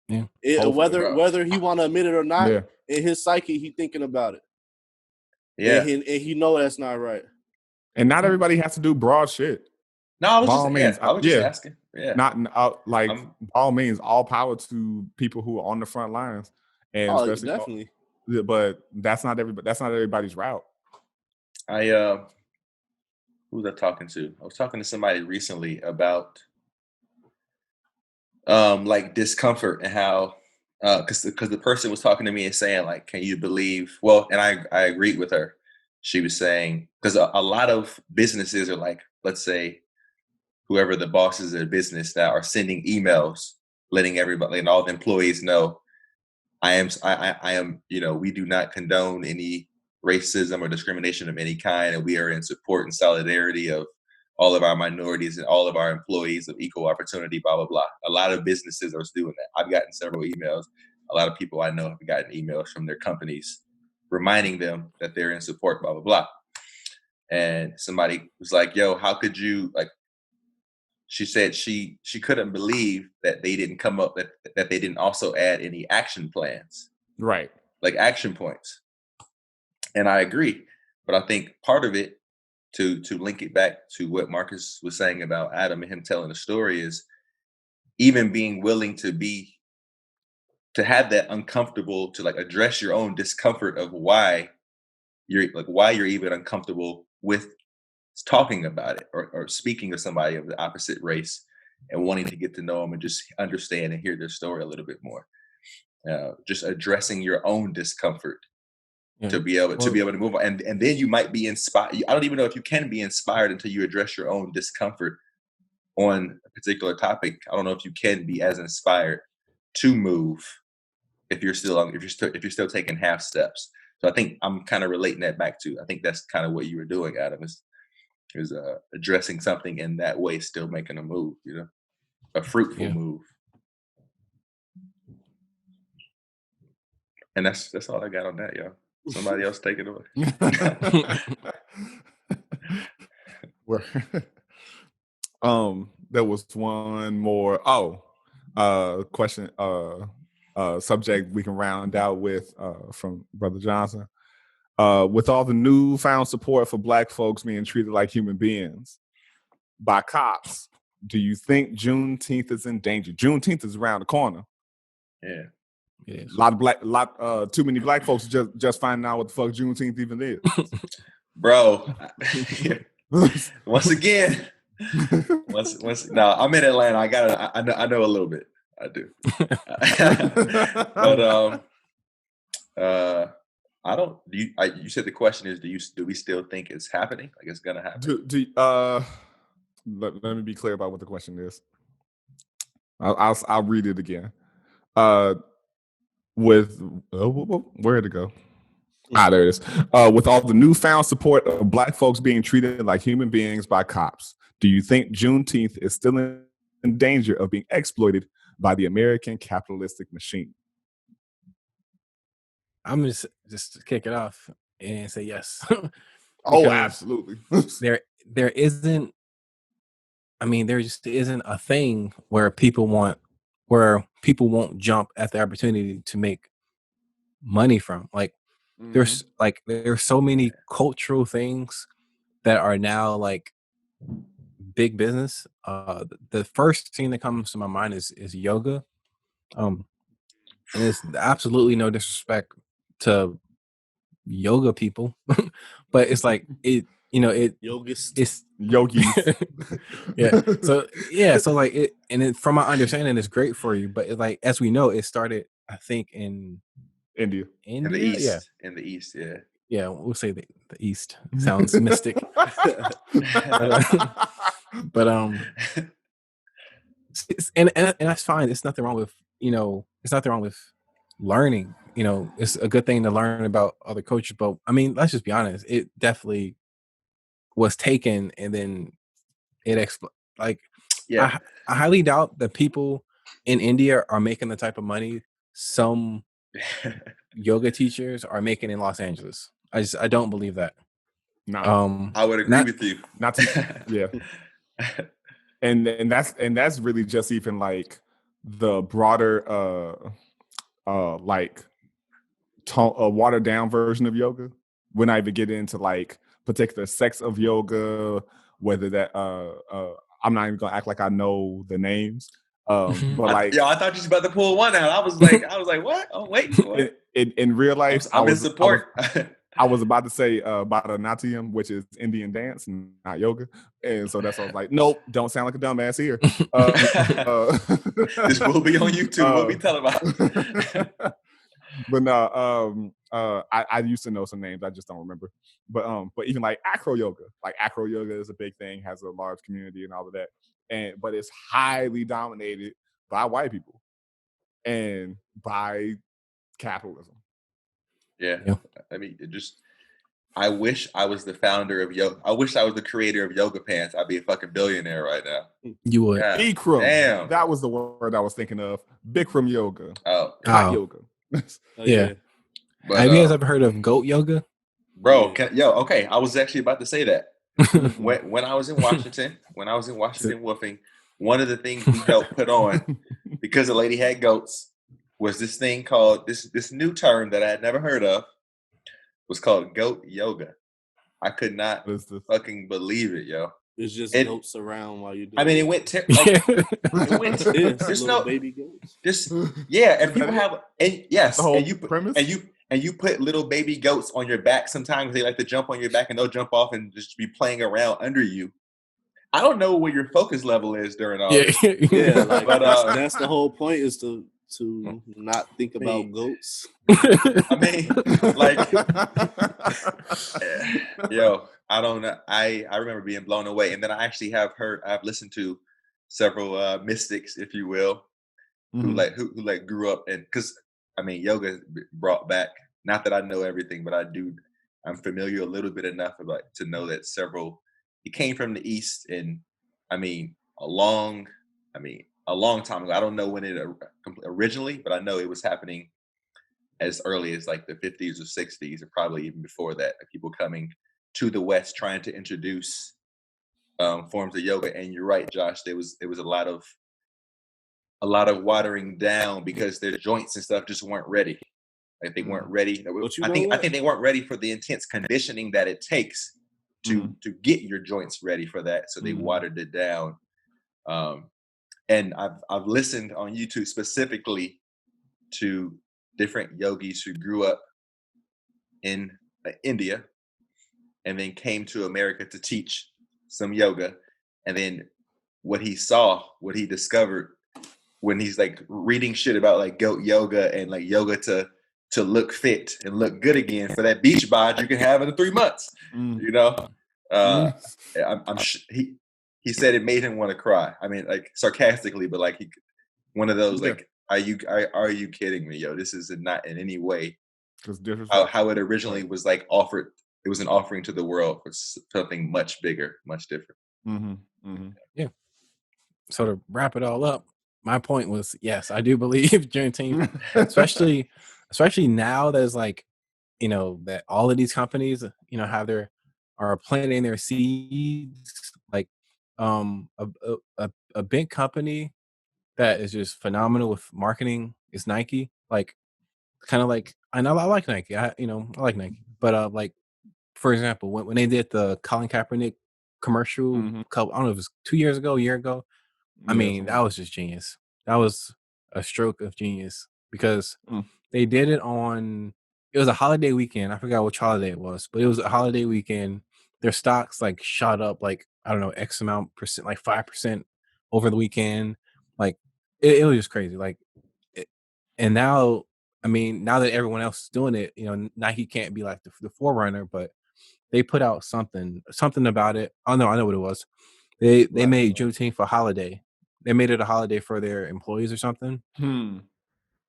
Yeah. Whether he want to admit it or not, in his psyche, he thinking about it. Yeah. And he know that's not right. And not everybody has to do broad shit. No, I was just asking. Yeah. Not like by all means, all power to people who are on the front lines, and especially definitely. But that's not everybody. That's not everybody's route. Who was I talking to? I was talking to somebody recently about like discomfort and how because the person was talking to me and saying, like, can you believe? Well, and I agreed with her. She was saying, because a lot of businesses are like, let's say, whoever the bosses of the business that are sending emails, letting everybody and all the employees know, I am, we do not condone any racism or discrimination of any kind, and we are in support and solidarity of all of our minorities and all of our employees of equal opportunity, blah, blah, blah. A lot of businesses are doing that. I've gotten several emails. A lot of people I know have gotten emails from their companies reminding them that they're in support, blah, blah, blah. And somebody was like, yo, how could you, like, she said she couldn't believe that they didn't come up, that they didn't also add any action plans. Right. Like action points. And I agree. But I think part of it, to link it back to what Marcus was saying about Adam and him telling the story, is even being willing to have that uncomfortable, to like address your own discomfort of why you're even uncomfortable with talking about it or speaking to somebody of the opposite race and wanting to get to know them and just understand and hear their story a little bit more. Just addressing your own discomfort to be able to move on. And then you might be inspired. I don't even know if you can be inspired until you address your own discomfort on a particular topic. I don't know if you can be as inspired to move if you're still taking half steps. So I think I'm kind of relating that back to, I think that's kind of what you were doing, Adam, is addressing something in that way, still making a move, a fruitful move. And that's all I got on that, yo. Somebody else take it away. There was one more. Question. Subject we can round out with from Brother Johnson. With all the newfound support for Black folks being treated like human beings by cops, do you think Juneteenth is in danger? Juneteenth is around the corner. Yeah. Yes. Too many Black folks just finding out what the fuck Juneteenth even is. Bro, once again, no, I'm in Atlanta. I know a little bit. I do. But I don't. You said the question is, do we still think it's happening? Like it's gonna happen? Let me be clear about what the question is. I'll read it again. with where'd it go? There it is. With all the newfound support of Black folks being treated like human beings by cops, do you think Juneteenth is still in danger of being exploited by the American capitalistic machine? I'm just to kick it off and say yes. Oh, absolutely. there isn't. I mean, there just isn't a thing where people won't jump at the opportunity to make money from. Like there's so many cultural things that are now like big business. The first thing that comes to my mind is yoga. And it's absolutely no disrespect to yoga people, but it's like Yogist. it's Yogis. So like it, and it, from my understanding, it's great for you, but it, like as we know, it started I think in India. In the East. In the East, yeah. Yeah, we'll say the East. Sounds mystic. But and that's fine. It's nothing wrong with it's nothing wrong with learning. It's a good thing to learn about other cultures. But I mean, let's just be honest. It definitely was taken, and then it like yeah. I highly doubt that people in India are making the type of money some yoga teachers are making in Los Angeles. I don't believe that. No, I would agree with you. And that's really just even like the broader like watered down version of yoga. We're not even getting into like particular sects of yoga, whether that I'm not even gonna act like I know the names. But like, I thought you was about to pull one out. I was like, what? Oh, wait. What? In real life, I'm in support. I was about to say Bharatanatyam, which is Indian dance, not yoga, and so that's why I was like, nope, don't sound like a dumbass here. This will be on YouTube. We'll be televised. But no, I used to know some names. I just don't remember. But even like acro yoga is a big thing, has a large community and all of that. But it's highly dominated by white people and by capitalism. Yeah. I mean, I wish I was the founder of yoga. I wish I was the creator of yoga pants. I'd be a fucking billionaire right now. You would. Yeah. Bikram. Damn. That was the word I was thinking of. Bikram yoga. Hot yoga. Yeah. But, have you guys ever heard of goat yoga? Bro, okay. I was actually about to say that. when I was in Washington, woofing, one of the things we helped put on, because the lady had goats, was this thing called this new term that I had never heard of, was called goat yoga. I could not fucking believe it, yo. It's just goats around while you do. I mean, there's no baby goats. And people have premise? and you put little baby goats on your back. Sometimes they like to jump on your back and they'll jump off and just be playing around under you. I don't know where your focus level is during all this. But that's the whole point, is to not think about goats. I mean, like, yo, I don't know. I remember being blown away, and then I've listened to several mystics, if you will, who grew up, and because I mean, yoga brought back. Not that I know everything, but I'm familiar a little bit enough to know that several. It came from the East, and I mean, a long time ago. I don't know when it originally, but I know it was happening as early as like the 50s or 60s, or probably even before that. People coming to the West trying to introduce forms of yoga. And you're right, Josh. There was a lot of watering down because their joints and stuff just weren't ready. Like they weren't ready. I think they weren't ready for the intense conditioning that it takes to get your joints ready for that. So they watered it down. And I've listened on YouTube specifically to different yogis who grew up in India and then came to America to teach some yoga. And then what he discovered when he's like reading shit about like goat yoga and like yoga to look fit and look good again for that beach bod you can have in 3 months, you know? He said it made him want to cry. I mean, like sarcastically, but like one of those like Are you kidding me, yo? This is not in any way Because different. how it originally was like offered. It was an offering to the world for something much bigger, much different. Yeah. So to wrap it all up, my point was, yes, I do believe Juneteenth, especially now there's like, that all of these companies, are planting their seeds. Like, a big company that is just phenomenal with marketing is Nike. Like, kind of like, I know I like Nike. I like Nike, but like, for example, when they did the Colin Kaepernick commercial, I don't know if it was 2 years ago, a year ago. I mean, that was just genius. That was a stroke of genius because they did it on. It was a holiday weekend. I forgot which holiday it was, but it was a holiday weekend. Their stocks like shot up like, I don't know, X amount percent, like 5% over the weekend. Like it was just crazy. Like, and now, I mean, now that everyone else is doing it, Nike can't be like the forerunner, but they put out something about it. Oh no, I know what it was. They made Juneteenth a holiday. They made it a holiday for their employees or something.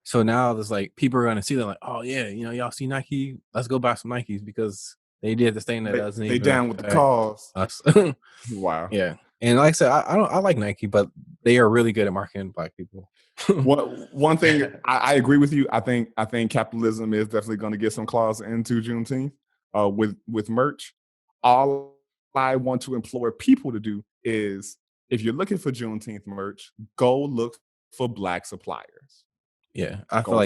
So now there's like people are gonna see them like, oh yeah, y'all see Nike? Let's go buy some Nikes because they did this thing that doesn't even down with the cause. Us. Wow. Yeah, and like I said, I like Nike, but they are really good at marketing Black people. One thing I agree with you. I think capitalism is definitely going to get some claws into Juneteenth with merch. All I want to implore people to do is, if you're looking for Juneteenth merch, go look for Black suppliers. Yeah, I Go feel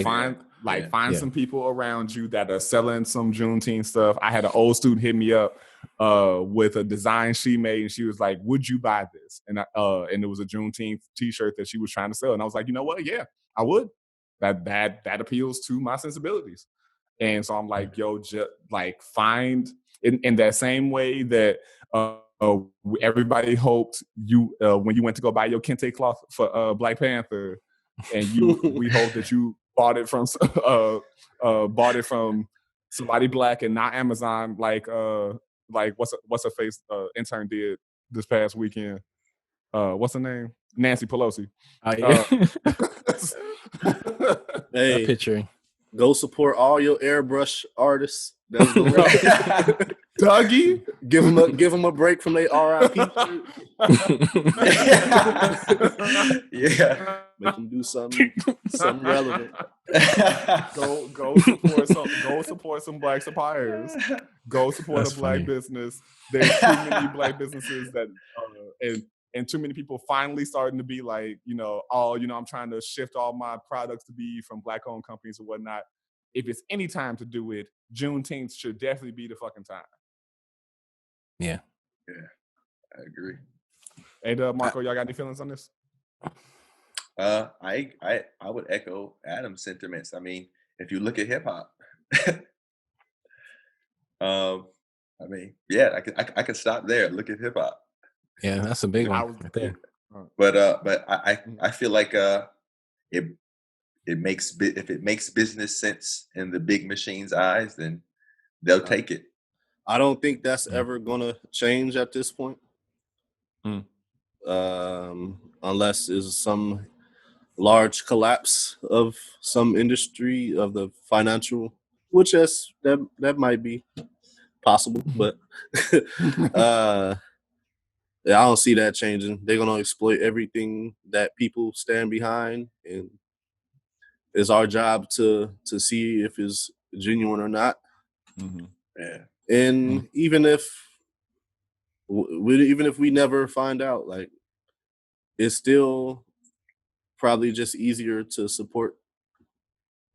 like find some people around you that are selling some Juneteenth stuff. I had an old student hit me up with a design she made, and she was like, "Would you buy this?" And it was a Juneteenth T-shirt that she was trying to sell, and I was like, "You know what? Yeah, I would. That appeals to my sensibilities." And so I'm like, "Yo, just like find in that same way that everybody hoped you when you went to go buy your kente cloth for Black Panther." And we hope that you bought it from somebody Black and not Amazon, like what's her face intern did this past weekend. What's her name? Nancy Pelosi. Hey, that picture. Go support all your airbrush artists. That's going Dougie, give them a break from their RIP. Yeah, make them do something relevant. Go support some Black suppliers. Go support a Black business. There's too many Black businesses that and too many people finally starting to be like, I'm trying to shift all my products to be from Black-owned companies or whatnot. If it's any time to do it, Juneteenth should definitely be the fucking time. Yeah, I agree. Hey, Marco, y'all got any feelings on this? I would echo Adam's sentiments. I mean, if you look at hip hop, I mean, yeah, I could stop there. Look at hip hop. Yeah, that's a big one right there. But I feel like if it makes business sense in the big machine's eyes, then they'll take it. I don't think that's ever gonna change at this point, unless there's some large collapse of some industry of the financial, which that might be possible, but yeah, I don't see that changing. They're gonna exploit everything that people stand behind, and it's our job to see if it's genuine or not. Yeah. And even if we never find out, like, it's still probably just easier to support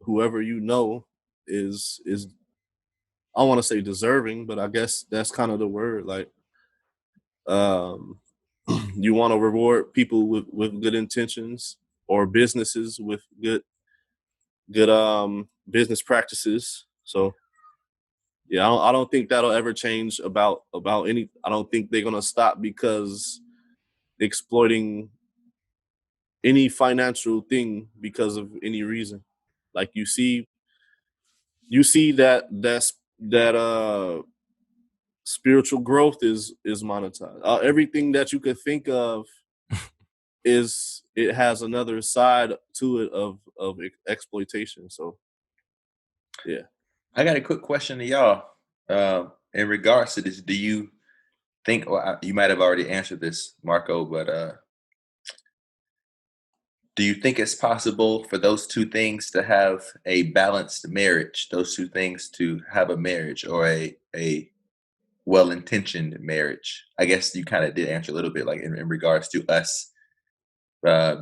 whoever is I want to say deserving, but I guess that's kind of the word. Like, you want to reward people with good intentions, or businesses with good business practices. So yeah, I don't think that'll ever change about any. I don't think they're gonna stop because exploiting any financial thing because of any reason. Like, you see that spiritual growth is monetized. Everything that you could think of it has another side to it of exploitation. So yeah. I got a quick question to y'all. In regards to this, do you think, or you might have already answered this, Marco, but do you think it's possible for those two things to have a balanced marriage, those two things to have a marriage or a well-intentioned marriage? I guess you kind of did answer a little bit, like in regards to us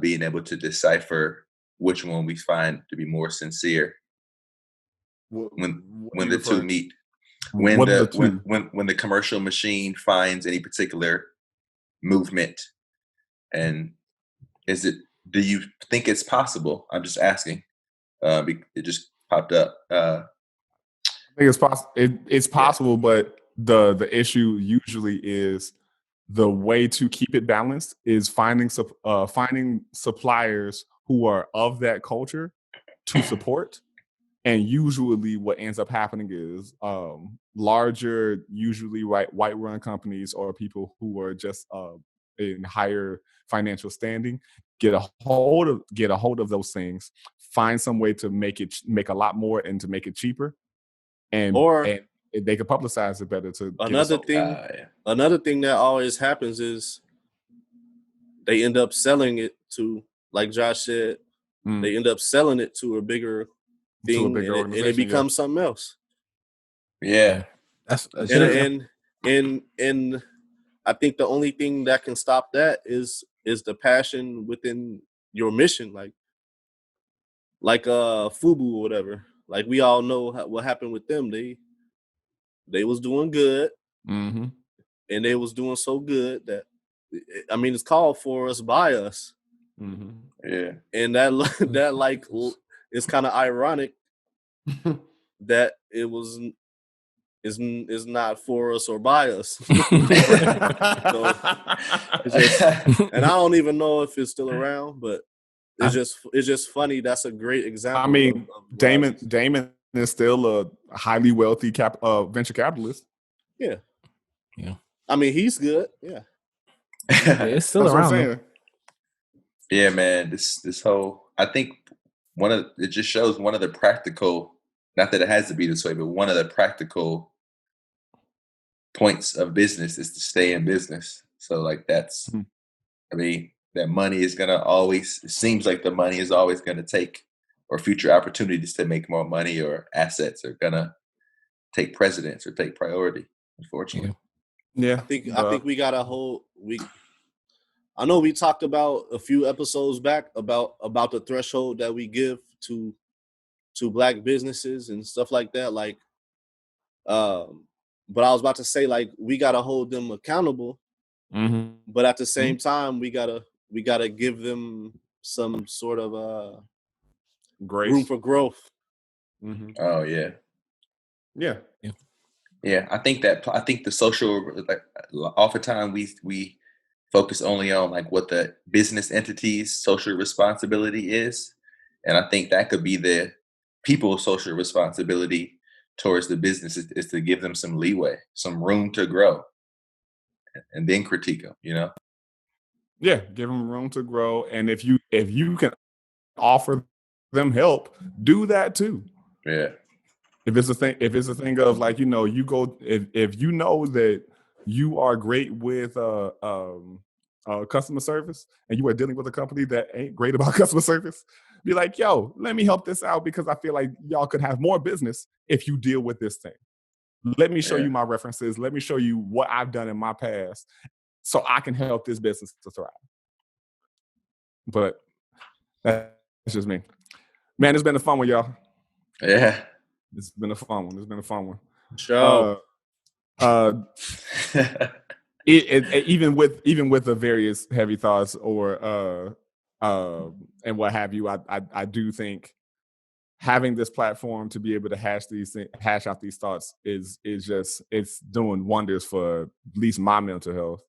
being able to decipher which one we find to be more sincere when the two meet. When the commercial machine finds any particular movement, and do you think it's possible? I'm just asking. It just popped up. I think it's possible. It's possible, but the issue usually is the way to keep it balanced is finding suppliers who are of that culture to support. And usually what ends up happening is larger, usually white-run companies or people who are just in higher financial standing get a hold of those things, find some way to make a lot more and to make it cheaper, and they can publicize it better. To another thing that always happens is they end up selling it to, like Josh said, they end up selling it to a bigger thing, and it becomes something else. Yeah, that's and I think the only thing that can stop that is the passion within your mission, like FUBU or whatever. Like we all know what happened with them. They was doing good, and they was doing so good that, I mean, it's called for us by us. Yeah, and that like it's kind of ironic that it is not for us or by us. So and I don't even know if it's still around, but it's just funny. That's a great example. I mean, Damon is still a highly wealthy venture capitalist. Yeah. I mean, he's good. Yeah. It's still around. Yeah, man. This whole, I think it just shows one of the practical, not that it has to be this way, but one of the practical points of business is to stay in business. So like that's, I mean, that money is going to always, it seems like the money is always going to take, or future opportunities to make more money or assets are going to take precedence or take priority, unfortunately. Yeah. I think we got I know we talked about a few episodes back about the threshold that we give to Black businesses and stuff like that. Like, but I was about to say, like, we gotta hold them accountable, but at the same time, we gotta give them some sort of grace, room for growth. Oh yeah. I think the social, like, oftentimes we focus only on like what the business entity's social responsibility is, and I think that could be the people's social responsibility towards the business is to give them some leeway, some room to grow, and then critique them. Yeah, give them room to grow, and if you can offer them help, do that too. Yeah. If it's a thing of like, you go, if you know that you are great with customer service and you are dealing with a company that ain't great about customer service, be like, yo, let me help this out because I feel like y'all could have more business if you deal with this thing. Let me show you my references. Let me show you what I've done in my past so I can help this business to thrive. But that's just me. Man, it's been a fun one, y'all. Yeah. It's been a fun one. Sure. Even with the various heavy thoughts or and what have you, I do think having this platform to be able to hash out these thoughts is just, it's doing wonders for at least my mental health.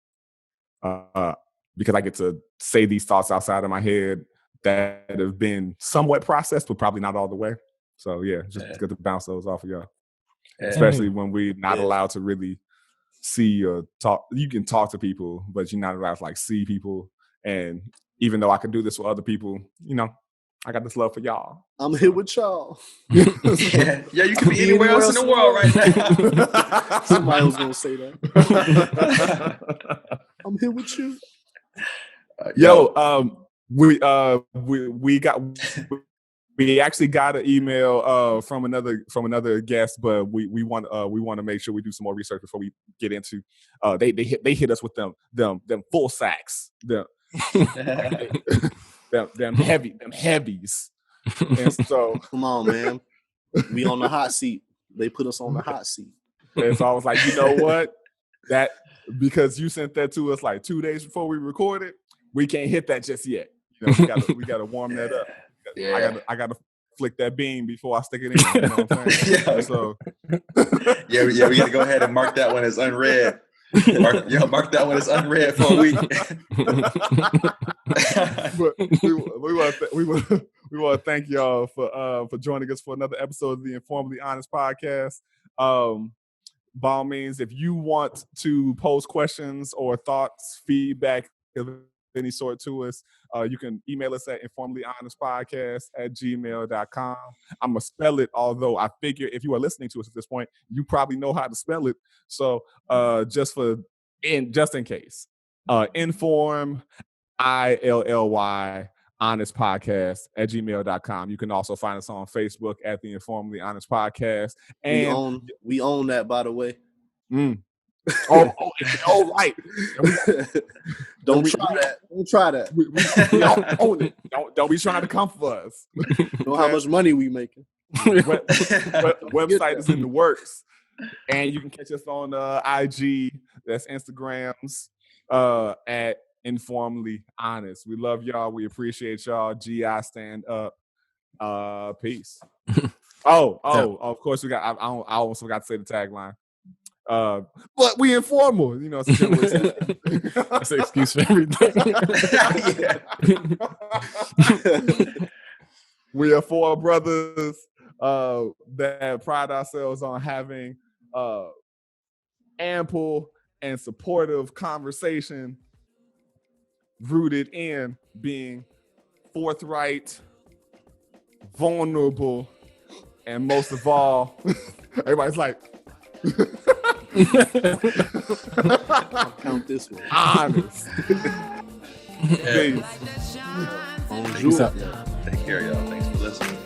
Because I get to say these thoughts outside of my head that have been somewhat processed, but probably not all the way. So it's good to bounce those off of y'all, especially when we're not allowed to really see or talk. You can talk to people, but you're not allowed to like see people. And even though I can do this with other people, you know, I got this love for y'all. I'm here with y'all. Yeah, you can be anywhere else in the world right now. Somebody was gonna say that. I'm here with you. We actually got an email from another guest, but we want to make sure we do some more research before we get into. They hit us with them full sacks, them heavies, and so come on, man, we on the hot seat. They put us on the hot seat, and so I was like, you know what, that because you sent that to us like 2 days before we recorded, we can't hit that just yet. You know, we gotta warm that up. Yeah. I gotta flick that beam before I stick it in. You know what I'm saying? Yeah. So yeah, we gotta go ahead and mark that one as unread. Mark that one as unread for a week. But we want to thank y'all for joining us for another episode of the InforMILLy Honest podcast. By all means, if you want to pose questions or thoughts, feedback of any sort to us, you can email us at informillyhonestpodcast@gmail.com. I'm going to spell it, although I figure if you are listening to us at this point, you probably know how to spell it. So just in case, InforMILLy honestpodcast@gmail.com. You can also find us on Facebook at the InforMILLy Honest Podcast. And we own that, by the way. Oh, right. Don't try that. We don't own it. Don't be trying to come for us. Know how much money we making. Website is in the works. And you can catch us on IG, that's Instagrams, at InforMILLy Honest. We love y'all. We appreciate y'all. GI stand up. Peace. Of course we got. I almost forgot to say the tagline. But we informal, you know. That's an excuse for everything. We are four brothers that pride ourselves on having ample and supportive conversation rooted in being forthright, vulnerable, and most of all, everybody's like, I'll count this way. honest. Yeah. Bonjour. Take care, y'all. Thanks for listening.